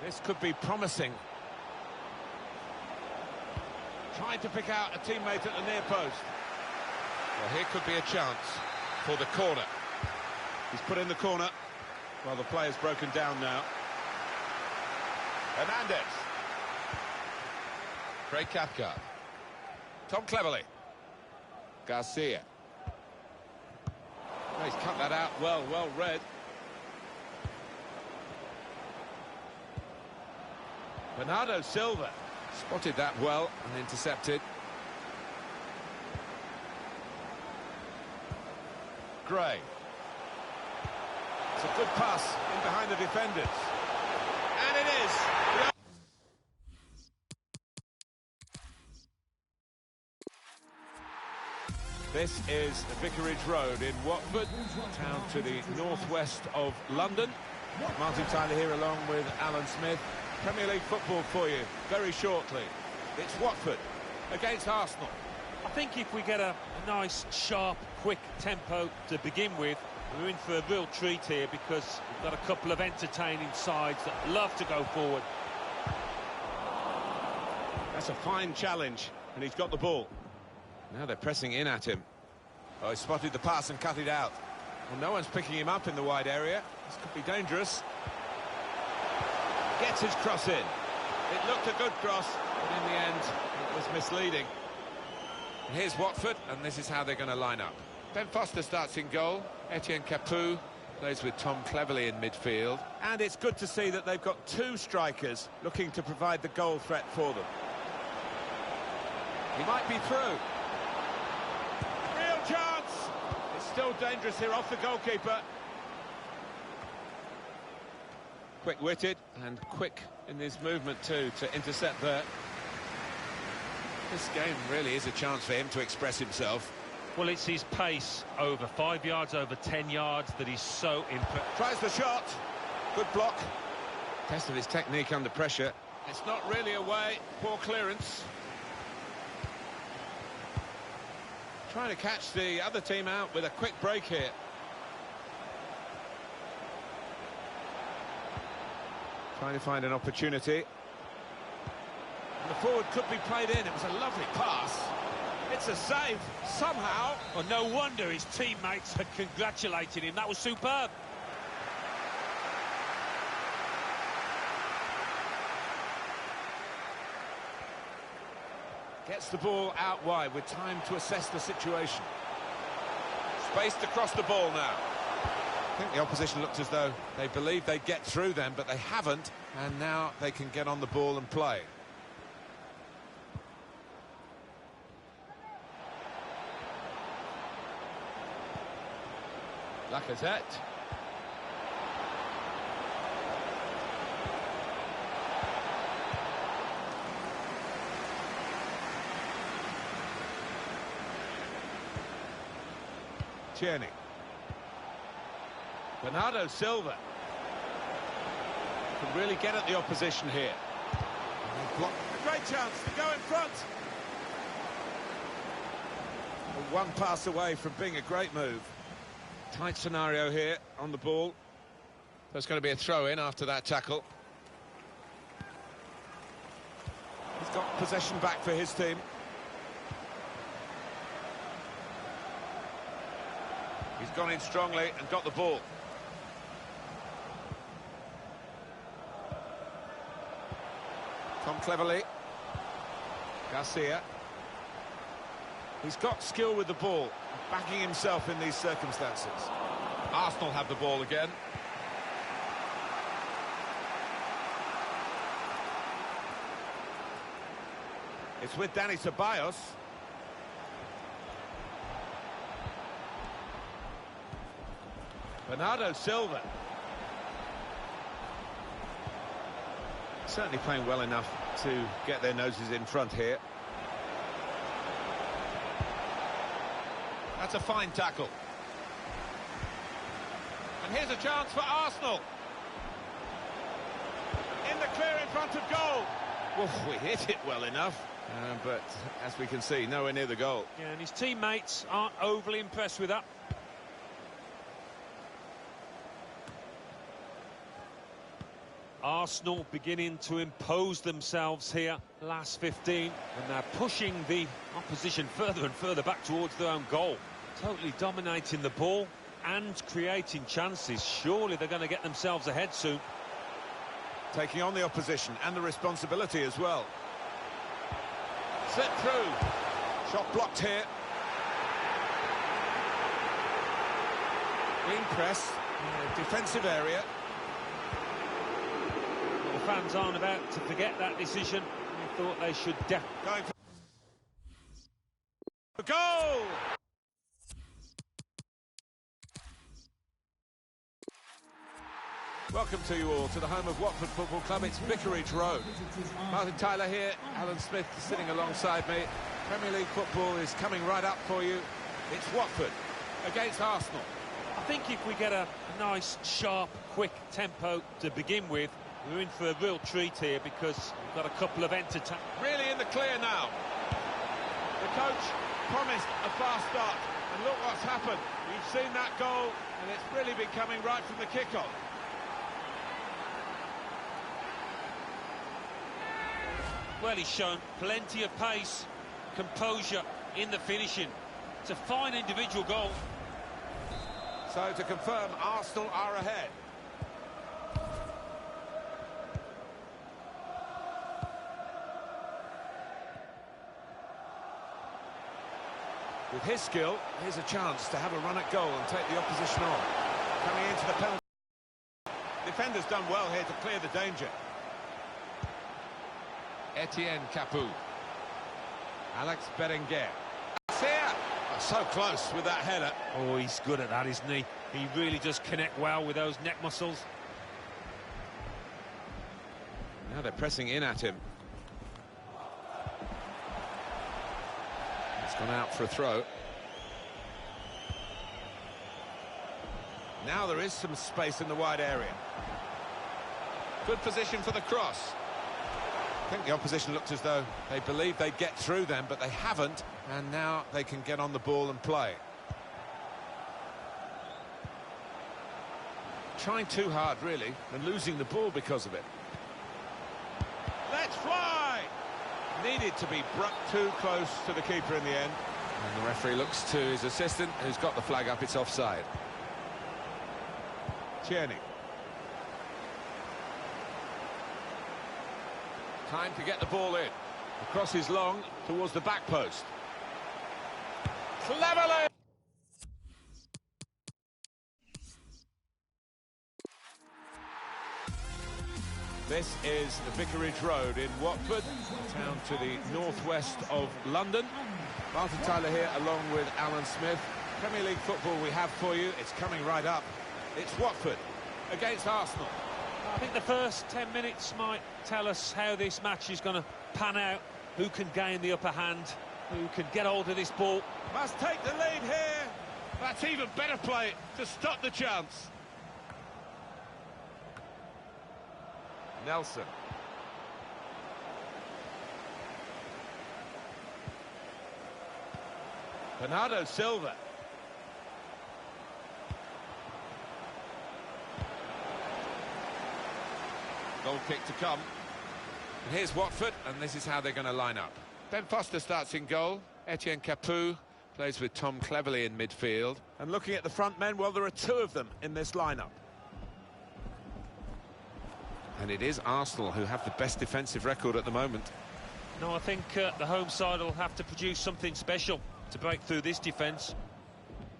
This could be promising. Trying to pick out a teammate at the near post. Well, here could be a chance for the corner. He's put in the corner. Well, the player's broken down now. Hernandez. Craig Cathcart. Tom Cleverly. Garcia. Oh, he's cut that out well read. Bernardo Silva spotted that well and intercepted. Gray. It's a good pass in behind the defenders. And it is. This is Vicarage Road in Watford, town to the northwest of London. Martin Tyler here along with Alan Smith. Premier League football for you very shortly. It's Watford against Arsenal. I think if we get a nice, sharp, quick tempo to begin with, we're in for a real treat here, because we've got a couple of entertaining sides that love to go forward. That's a fine challenge, and he's got the ball. Now they're pressing in at him. Oh, he spotted the pass and cut it out. Well, no one's picking him up in the wide area. This could be dangerous. Gets his cross in. It looked a good cross, but in the end, it was misleading. And here's Watford, and this is how they're going to line up. Ben Foster starts in goal. Etienne Capoue plays with Tom Cleverley in midfield. And it's good to see that they've got two strikers looking to provide the goal threat for them. He might be through. Real chance! It's still dangerous here off the goalkeeper. Quick-witted and quick in his movement too to intercept there. This game really is a chance for him to express himself. Well, it's his pace over 5 yards, over 10 yards that he's so impressive. Tries the shot. Good block. Test of his technique under pressure. It's not really away. Poor clearance. Trying to catch the other team out with a quick break here. Trying to find an opportunity. And the forward could be played in. It was a lovely pass. It's a save, somehow. Well, no wonder his teammates had congratulated him. That was superb. Gets the ball out wide with time to assess the situation. Spaced across the ball now. I think the opposition looked as though they believed they'd get through them, but they haven't, and now they can get on the ball and play. Lacazette. Tierney. Bernardo Silva can really get at the opposition here. A great chance to go in front. One pass away from being a great move. Tight scenario here on the ball. There's going to be a throw-in after that tackle. He's got possession back for his team. He's gone in strongly and got the ball. Tom Cleverley. Garcia. He's got skill with the ball, backing himself in these circumstances. Arsenal have the ball again. It's with Dani Ceballos. Bernardo Silva. Certainly playing well enough to get their noses in front here. That's a fine tackle. And here's a chance for Arsenal. In the clear in front of goal. Well, we hit it well enough, but as we can see, nowhere near the goal. Yeah, and his teammates aren't overly impressed with that. Arsenal beginning to impose themselves here, last 15, and they're pushing the opposition further and further back towards their own goal. Totally dominating the ball and creating chances. Surely they're going to get themselves ahead soon. Taking on the opposition and the responsibility as well. Slip through. Shot blocked here. Green press. Defensive area. The fans aren't about to forget that decision. They thought they should going for goal! Welcome to you all to the home of Watford Football Club. It's Vicarage Road. Martin Tyler here, Alan Smith sitting alongside me. Premier League football is coming right up for you. It's Watford against Arsenal. I think if we get a nice, sharp, quick tempo to begin with, we're in for a real treat here because we've got a couple of entertainment. Really in the clear now. The coach promised a fast start, and look what's happened. You've seen that goal, and it's really been coming right from the kickoff. Well, he's shown plenty of pace, composure in the finishing. It's a fine individual goal. So to confirm, Arsenal are ahead. With his skill, here's a chance to have a run at goal and take the opposition on. Coming into the penalty. Defender's done well here to clear the danger. Etienne Capoue. Alex Berenguer. Garcia! Oh, so close with that header. Oh, he's good at that, isn't he? He really does connect well with those neck muscles. Now they're pressing in at him. It's gone out for a throw. Now there is some space in the wide area. Good position for the cross. I think the opposition looked as though they believed they'd get through them, but they haven't, and now they can get on the ball and play. Trying too hard, really, and losing the ball because of it. Let's fly! Needed to be brought too close to the keeper in the end. And the referee looks to his assistant, who's got the flag up. It's offside. Tierney. Time to get the ball in. The cross is long towards the back post. Cleverly! This is the Vicarage Road in Watford, a town to the northwest of London. Martin Tyler here along with Alan Smith. Premier League football we have for you. It's coming right up. It's Watford against Arsenal. I think the first 10 minutes might tell us how this match is going to pan out, who can gain the upper hand, who can get hold of this ball. Must take the lead here. That's even better play to stop the chance. Nelson. Bernardo Silva. Goal kick to come. And here's Watford, and this is how they're going to line up. Ben Foster starts in goal. Etienne Capoue plays with Tom Cleverley in midfield. And looking at the front men, well, there are two of them in this lineup. And it is Arsenal who have the best defensive record at the moment. No, I think the home side will have to produce something special to break through this defence.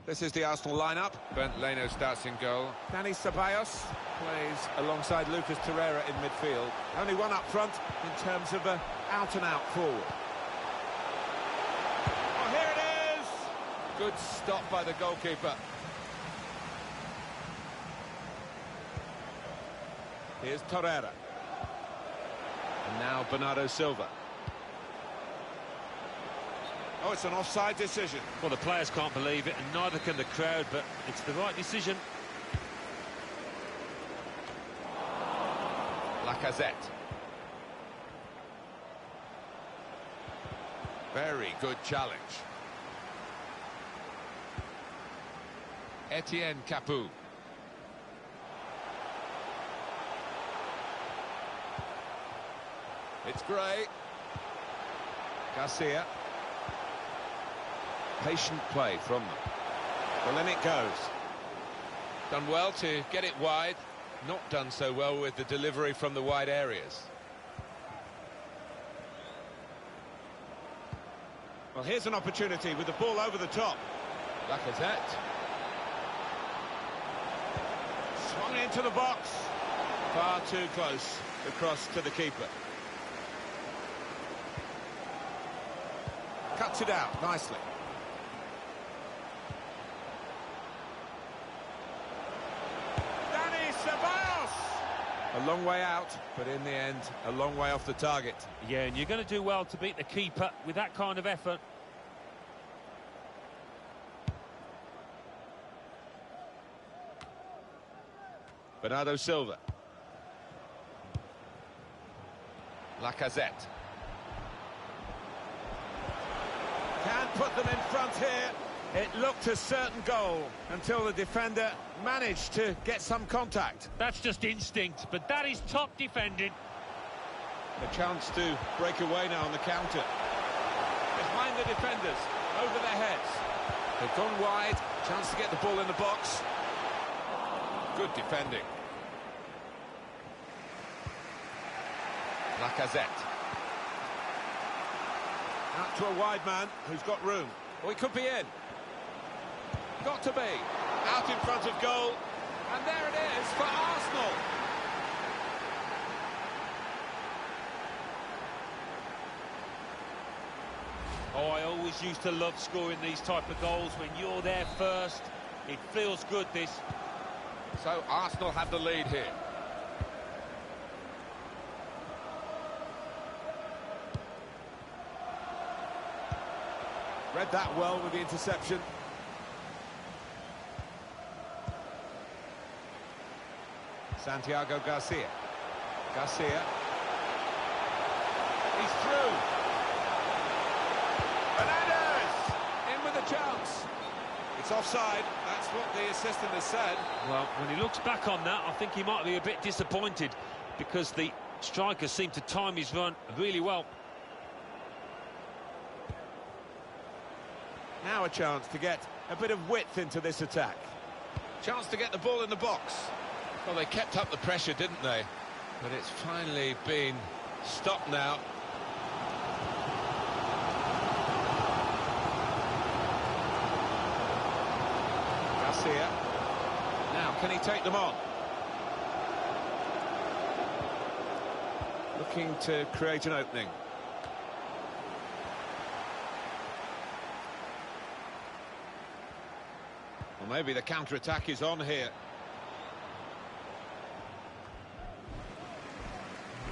This is the Arsenal lineup. Bernd Leno starts in goal. Dani Ceballos plays alongside Lucas Torreira in midfield. Only one up front in terms of an out-and-out forward. Oh, here it is! Good stop by the goalkeeper. Here's Torreira. And now Bernardo Silva. Oh, it's an offside decision. Well, the players can't believe it, and neither can the crowd, but it's the right decision. Lacazette. Very good challenge. Etienne Capoue. It's Gray. Garcia. Patient play from them. Well, then it goes. Done well to get it wide. Not done so well with the delivery from the wide areas. Well, here's an opportunity with the ball over the top. Lacazette. Swung into the box. Far too close. The cross to the keeper. Cuts it out nicely. Dani Ceballos! A long way out, but in the end, a long way off the target. Yeah, and you're going to do well to beat the keeper with that kind of effort. Bernardo Silva. Lacazette. Can put them in front here. It looked a certain goal until the defender managed to get some contact. That's just instinct, but that is top defending. A chance to break away now on the counter. Behind the defenders, over their heads. They've gone wide, chance to get the ball in the box. Good defending. Lacazette. Out to a wide man who's got room. Oh, he could be in. Got to be. Out in front of goal. And there it is for Arsenal. Oh, I always used to love scoring these type of goals when you're there first. It feels good, this. So Arsenal have the lead here. Read that well with the interception. Santiago Garcia. Garcia. He's through. Fernandez! In with a chance. It's offside. That's what the assistant has said. Well, when he looks back on that, I think he might be a bit disappointed because the striker seemed to time his run really well. Now a chance to get a bit of width into this attack. Chance to get the ball in the box. Well, they kept up the pressure, didn't they? But it's finally been stopped now. Garcia. Now, can he take them on? Looking to create an opening. Well, maybe the counter-attack is on here.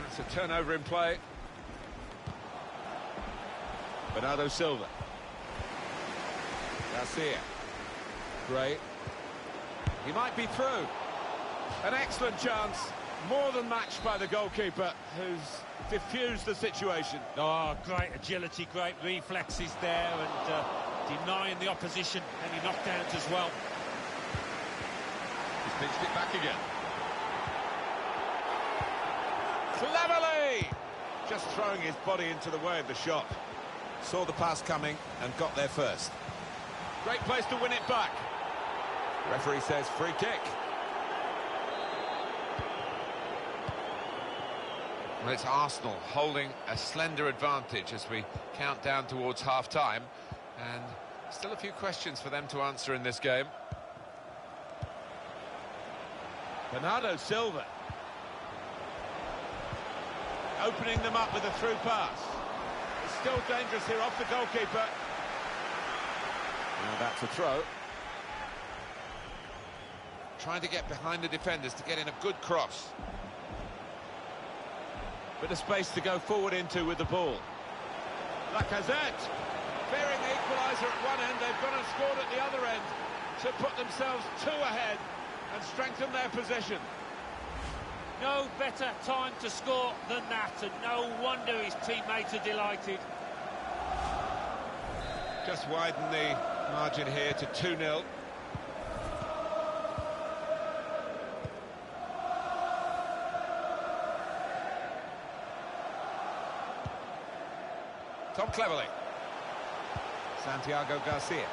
That's a turnover in play. Bernardo Silva. Garcia. Gray. He might be through. An excellent chance. More than matched by the goalkeeper, who's diffused the situation. Oh, great agility, great reflexes there, and denying the opposition any knockdowns as well. He's pitched it back again. Cleverly! Just throwing his body into the way of the shot. Saw the pass coming and got there first. Great place to win it back. Referee says free kick. Well, it's Arsenal holding a slender advantage as we count down towards half-time. And still a few questions for them to answer in this game. Bernardo Silva. Opening them up with a through pass. It's still dangerous here off the goalkeeper. Now that's a throw. Trying to get behind the defenders to get in a good cross. Bit of space to go forward into with the ball. Lacazette. Fearing the equaliser at one end, they've gone and scored at the other end to put themselves 2 ahead and strengthen their position. No better time to score than that, and no wonder his teammates are delighted. Just widen the margin here to 2-0. Tom Cleverley. Santiago Garcia.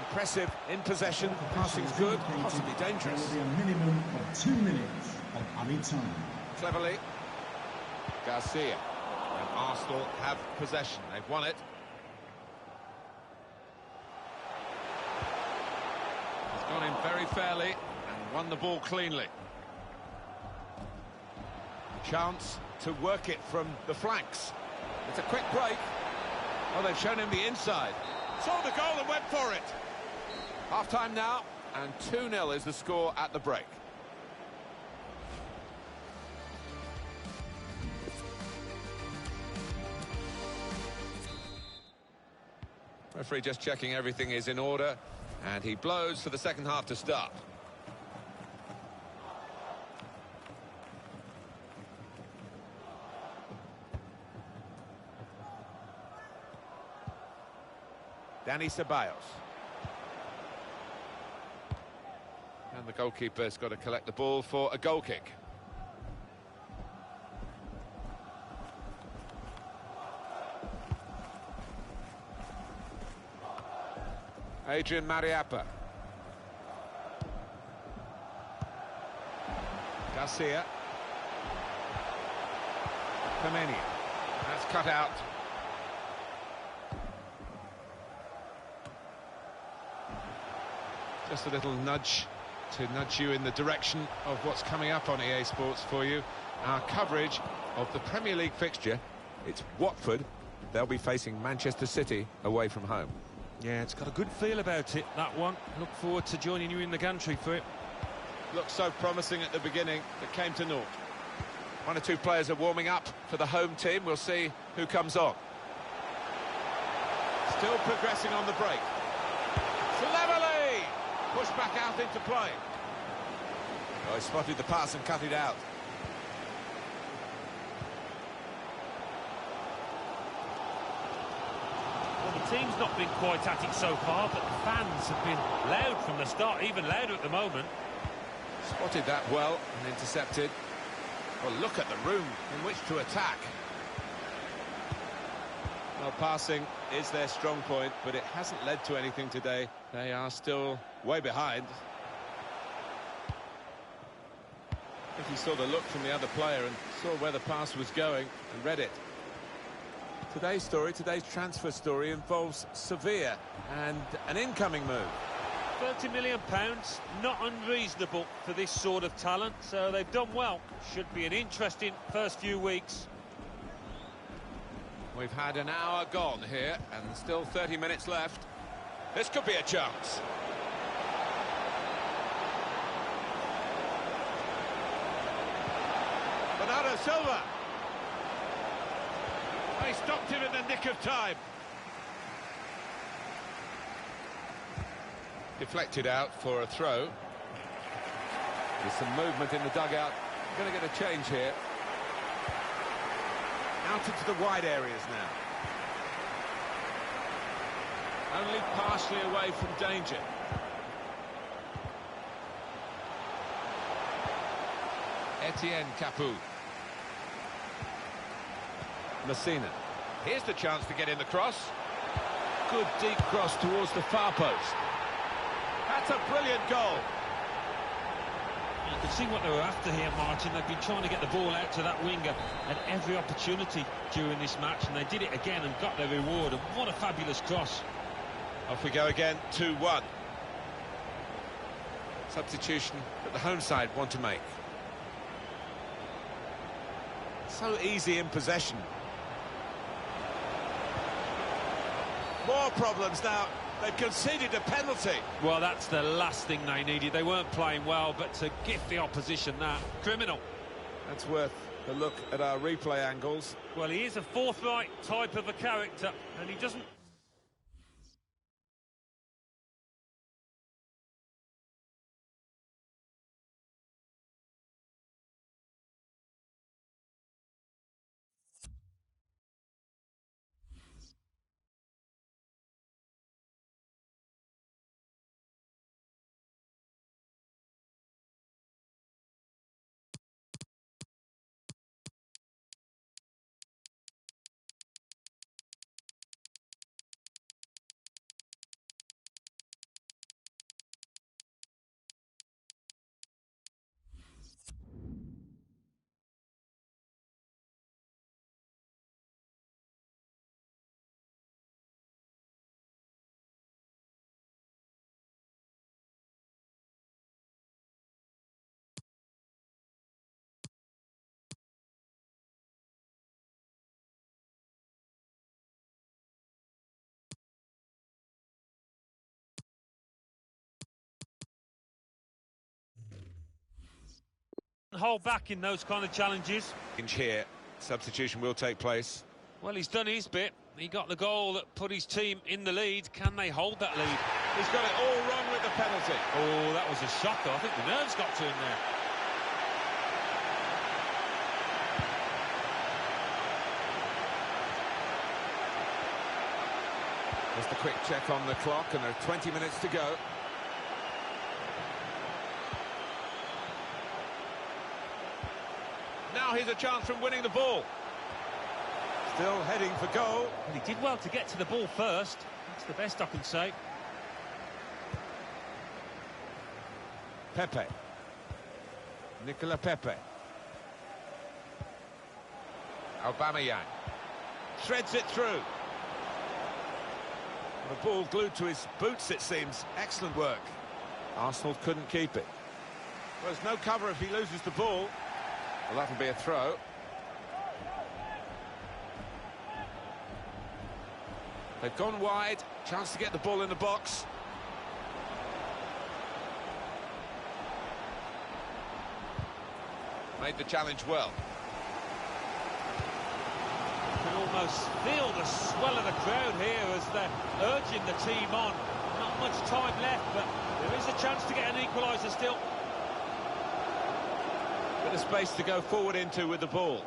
Impressive in possession. Passing's good, possibly dangerous. There will be a minimum of 2 minutes of added time. Cleverley. Garcia. And Arsenal have possession. They've won it. He's gone in very fairly and won the ball cleanly. Chance to work it from the flanks. It's a quick break. Oh, they've shown him the inside. Saw the goal and went for it. Half-time now, and 2-0 is the score at the break. Referee just checking everything is in order, and he blows for the second half to start. Dani Ceballos. And the goalkeeper's got to collect the ball for a goal kick. Adrian Mariappa. Garcia. Femenia. That's cut out. Just a little nudge to nudge you in the direction of what's coming up on EA Sports for you. Our coverage of the Premier League fixture. It's Watford. They'll be facing Manchester City away from home. Yeah, it's got a good feel about it, that one. Look forward to joining you in the gantry for it. Looked so promising at the beginning, but came to naught. One or two players are warming up for the home team. We'll see who comes on. Still progressing on the break. Cleverly pushed back out into play. Oh, he spotted the pass and cut it out. Well, the team's not been quite at it so far, but the fans have been loud from the start, even louder at the moment. Spotted that well and intercepted. Well, look at the room in which to attack. Well, passing is their strong point, but it hasn't led to anything today. They are still way behind. I think he saw the look from the other player and saw where the pass was going and read it. Today's transfer story involves Sevilla and an incoming move. £30 million, not unreasonable for this sort of talent, so they've done well. Should be an interesting first few weeks. We've had an hour gone here and still 30 minutes left. This could be a chance. Bernardo Silva. He stopped him in the nick of time. Deflected out for a throw. There's some movement in the dugout. Going to get a change here. Out into the wide areas now. Only partially away from danger. Etienne Capoue. Messina. Here's the chance to get in the cross. Good deep cross towards the far post. That's a brilliant goal. You can see what they were after here, Martin. They've been trying to get the ball out to that winger at every opportunity during this match, and they did it again and got their reward. And what a fabulous cross. Off we go again, 2-1. Substitution that the home side want to make. So easy in possession. More problems now. They've conceded a penalty. Well, that's the last thing they needed. They weren't playing well, but to give the opposition that, criminal. That's worth a look at our replay angles. Well, he is a forthright type of a character, and he doesn't... hold back in those kind of challenges. Here, substitution will take place. Well, he's done his bit. He got the goal that put his team in the lead. Can they hold that lead? He's got it all wrong with the penalty. Oh, that was a shocker. I think the nerves got to him there. Just a quick check on the clock, and there are 20 minutes to go. Now here's a chance from winning the ball. Still heading for goal. And he did well to get to the ball first. That's the best I can say. Pepe. Nicola Pepe. Aubameyang. Threads it through. The ball glued to his boots, it seems. Excellent work. Arsenal couldn't keep it. Well, there's no cover if he loses the ball. Well, that'll be a throw. They've gone wide. Chance to get the ball in the box. Made the challenge well. You can almost feel the swell of the crowd here as they're urging the team on. Not much time left, but there is a chance to get an equaliser still. Bit of space to go forward into with the ball.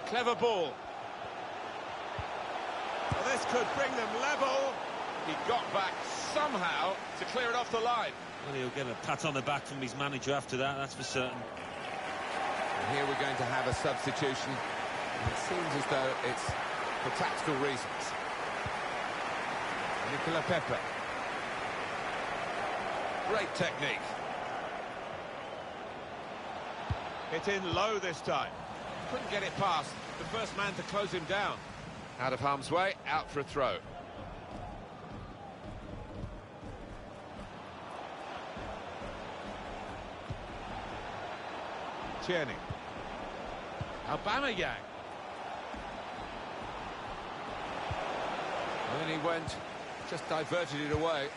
Clever ball. Well, this could bring them level. He got back somehow to clear it off the line. Well, he'll get a pat on the back from his manager after that, that's for certain. And here we're going to have a substitution. It seems as though it's for tactical reasons. Nicola Pepe. Great technique. Hit in low this time. Couldn't get it past the first man to close him down. Out of harm's way, out for a throw. Tierney. Aubameyang. And then he went, just diverted it away.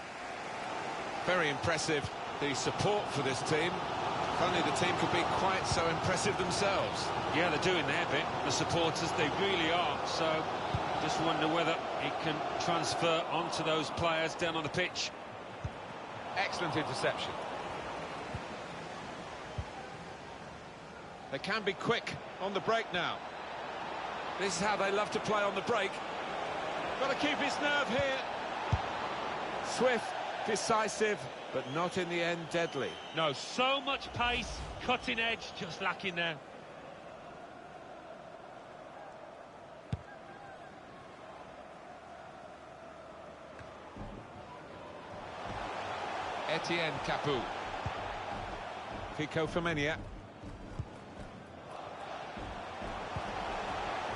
Very impressive, the support for this team. If only the team could be quite so impressive themselves. Yeah, they're doing their bit, the supporters, they really are. So, just wonder whether it can transfer onto those players down on the pitch. Excellent interception. They can be quick on the break now. This is how they love to play on the break. Got to keep his nerve here. Swift, decisive, but not in the end deadly. No, so much pace, cutting edge, just lacking there. Etienne Capoue. Fico Femenia.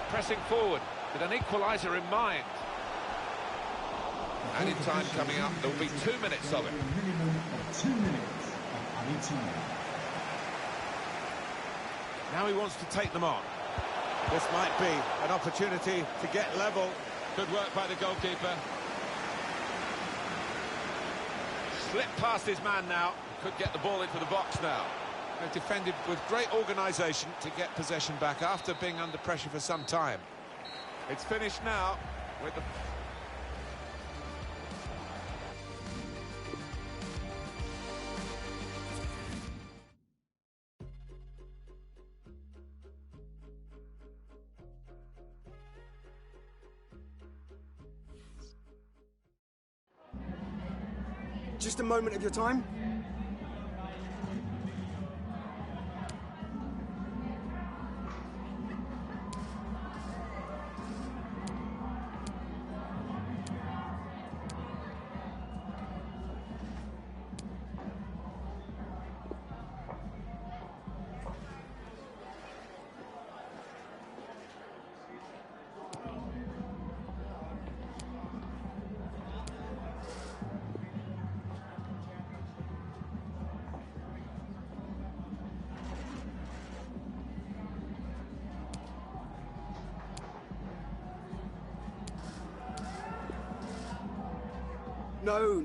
Pressing forward with an equaliser in mind. And in time coming up, there'll be 2 minutes of it. A minimum of 2 minutes of added time. Now he wants to take them on. This might be an opportunity to get level. Good work by the goalkeeper. Slipped past his man now. Could get the ball into the box now. They've defended with great organisation to get possession back after being under pressure for some time. It's finished now with the... Just a moment of your time.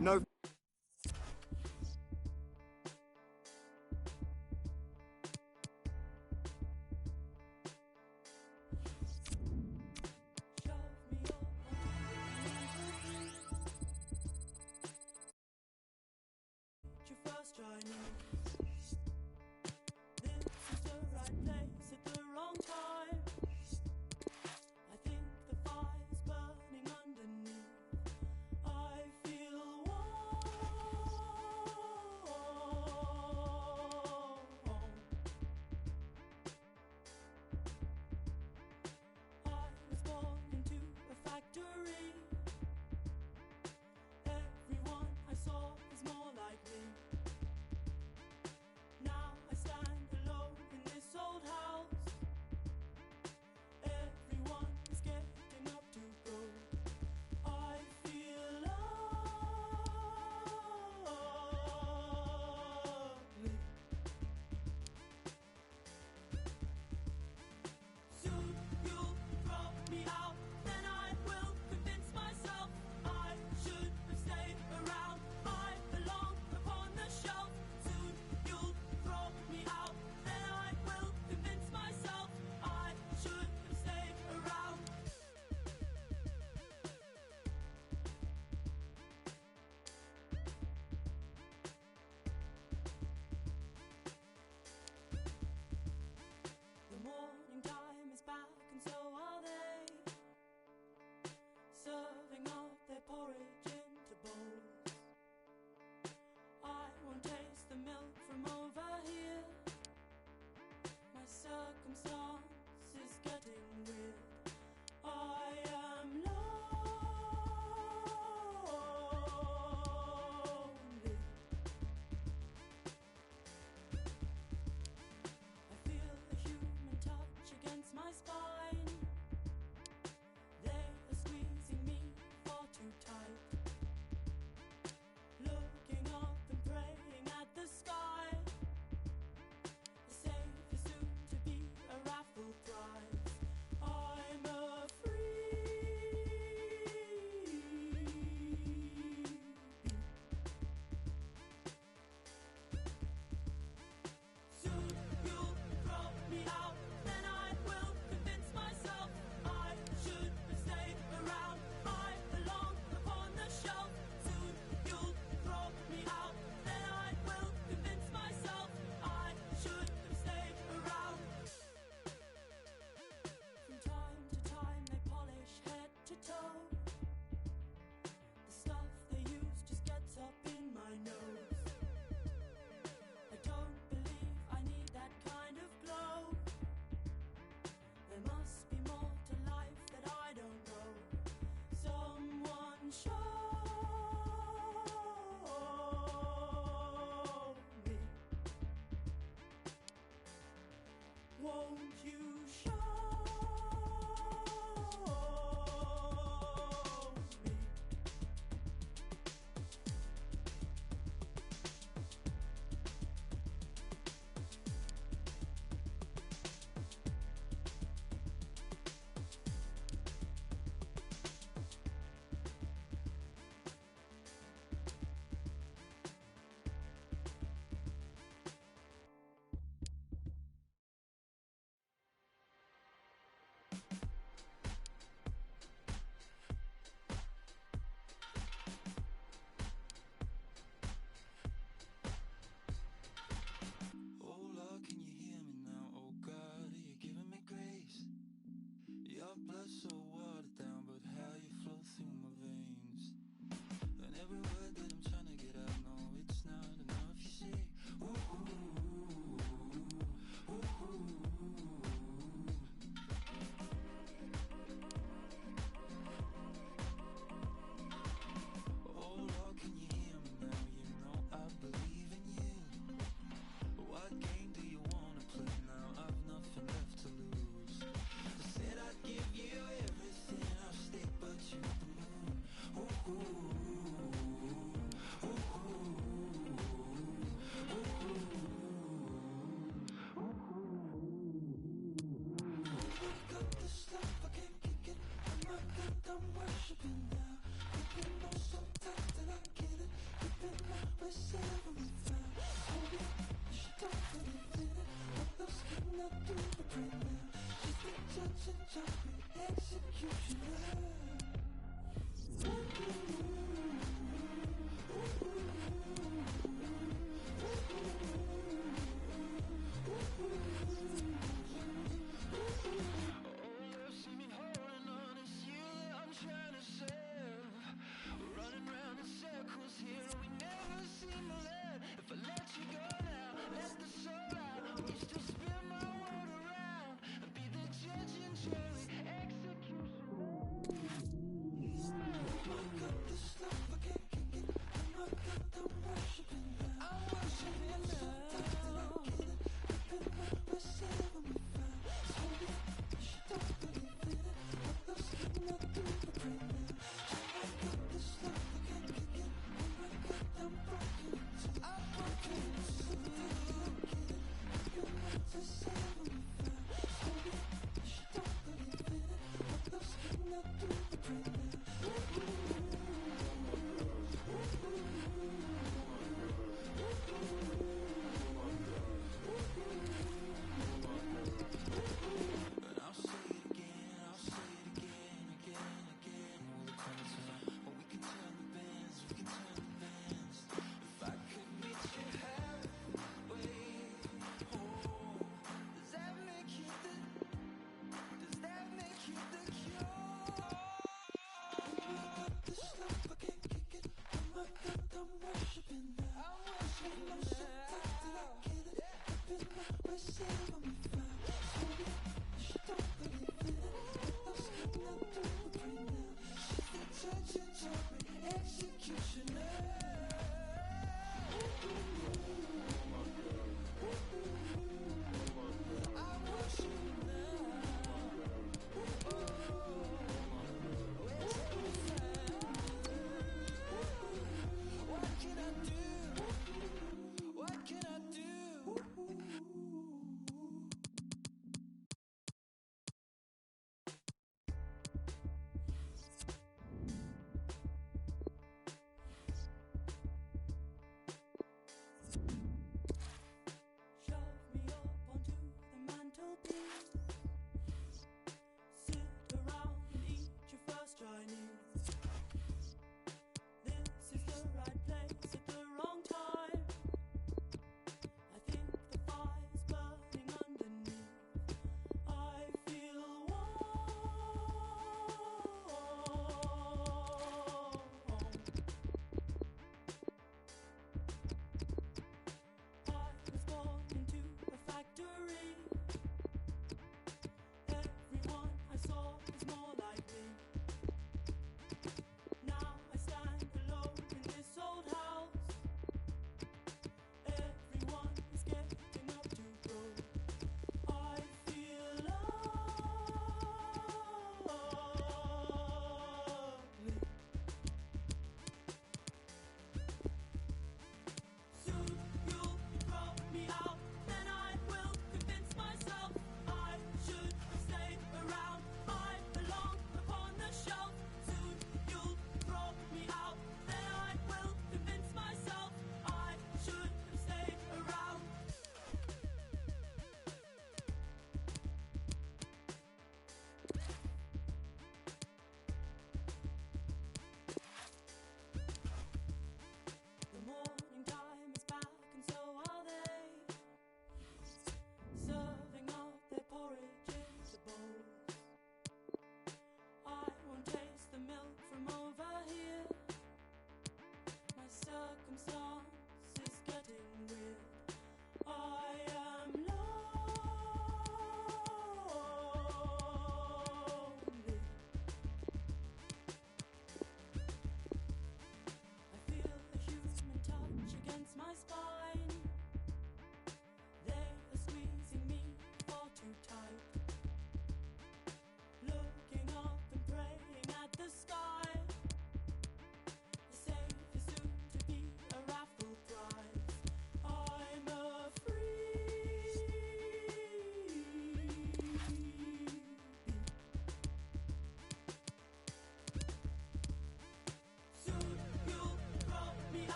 No.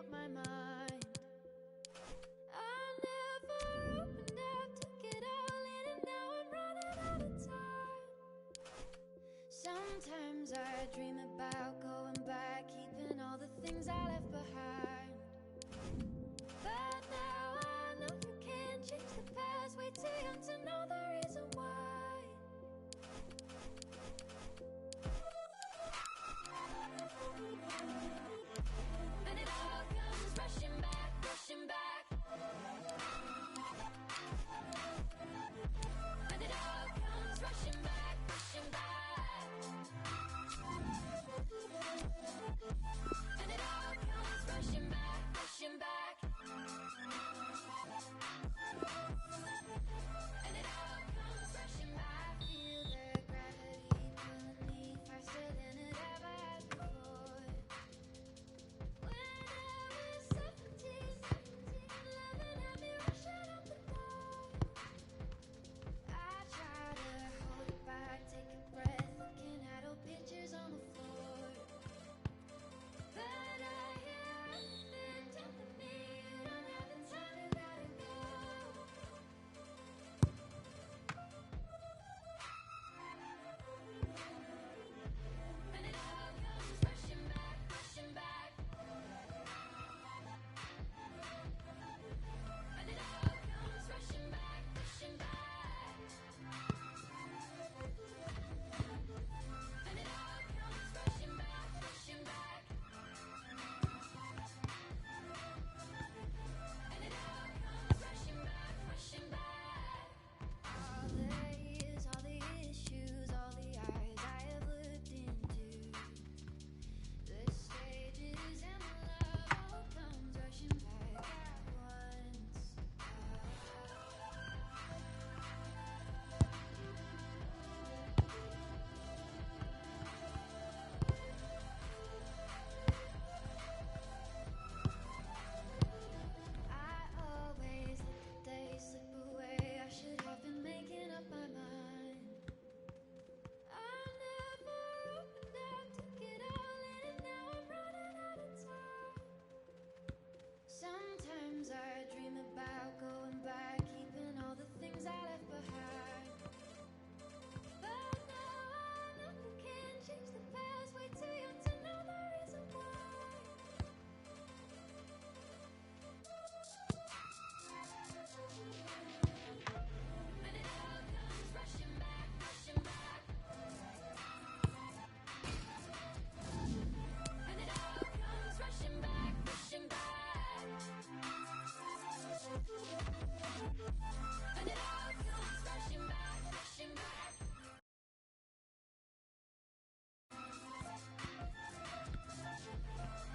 up my mind. I never opened up, took it all in, and now I'm running out of time. Sometimes I dream about going back, keeping all the things I left behind. But now I know you can't change the past, way too young to know the reason why. And it all comes rushing back, rushing back. And it all comes rushing back, rushing back. And it all comes rushing back, rushing back. And it all comes rushing back. I feel the gravity pulling me faster than it ever has before. When I was 17, loving had me rushing out the door. I try to hold it back, take a breath, looking at old pictures on the floor. But I hear everything telling me you don't have the time to let it go. And it all comes rushing back, rushing back. And it all comes rushing back, rushing back. And it all comes rushing back, rushing back. And it all comes rushing back, rushing back. All the years, all the issues, all the eyes I have looked into, the stages and the love all comes rushing back at once. I always let the days slip away. I should have been making up my mind. I never opened up, took it all in, and now I'm running out of time. Sometimes I dream about going back, keeping all the things I left behind. But now I know you can't change the past, way too young to know the reason why. And it all comes rushing back, rushing back. And it all comes rushing back, rushing back. And it all comes rushing back, rushing back.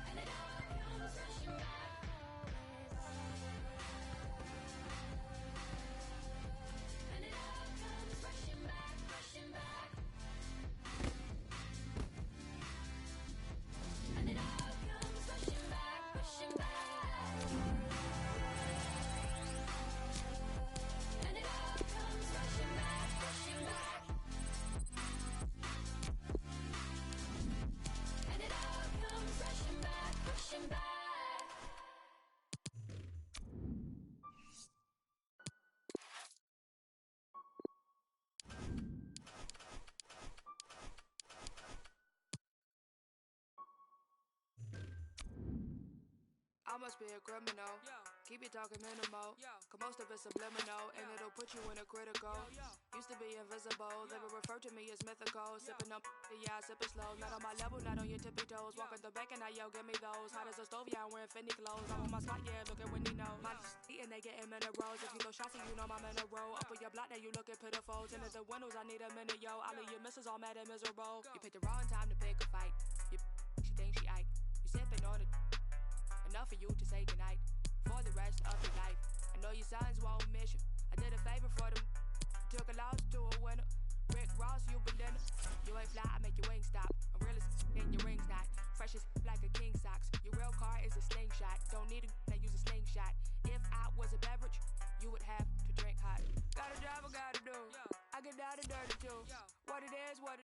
And it all comes rushing back, and it all comes rushing back, rushing back. And it all comes rushing back, rushing back. And it all comes rushing back, rushing back. And it all comes rushing back, rushing back. I must be a criminal. Keep it talking minimal. Cause most of it's subliminal, and it'll put you in a critical. Used to be invisible, they would refer to me as mythical. Sipping up, yeah, sipping slow. Not on my level, not on your tippy toes. Walking the bank and I yell, give me those. Hot as a stove, yeah, I'm wearing Fendi clothes. I'm on my spot, yeah, look at Wendy knows. My eating, they getting minerals. If you throw shots, you know my mineral. Up on your block, now you looking pitiful. Tinted the windows, I need a minute, yo. All of your misses all mad and miserable. You picked the wrong time to pick a fight. She thinks she Ike. You sipping on it. Enough for you to say goodnight for the rest of your life. I know your sons won't miss you. I did a favor for them. Took a loss to a winner. Rick Ross, you banana. You ain't fly, I make your wings stop. I'm real as in your rings not. Fresh as like a king socks. Your real car is a slingshot. Don't need a they use a slingshot. If I was a beverage, you would have to drink hot. Got a job I gotta do. I get down and dirty too. What it is, what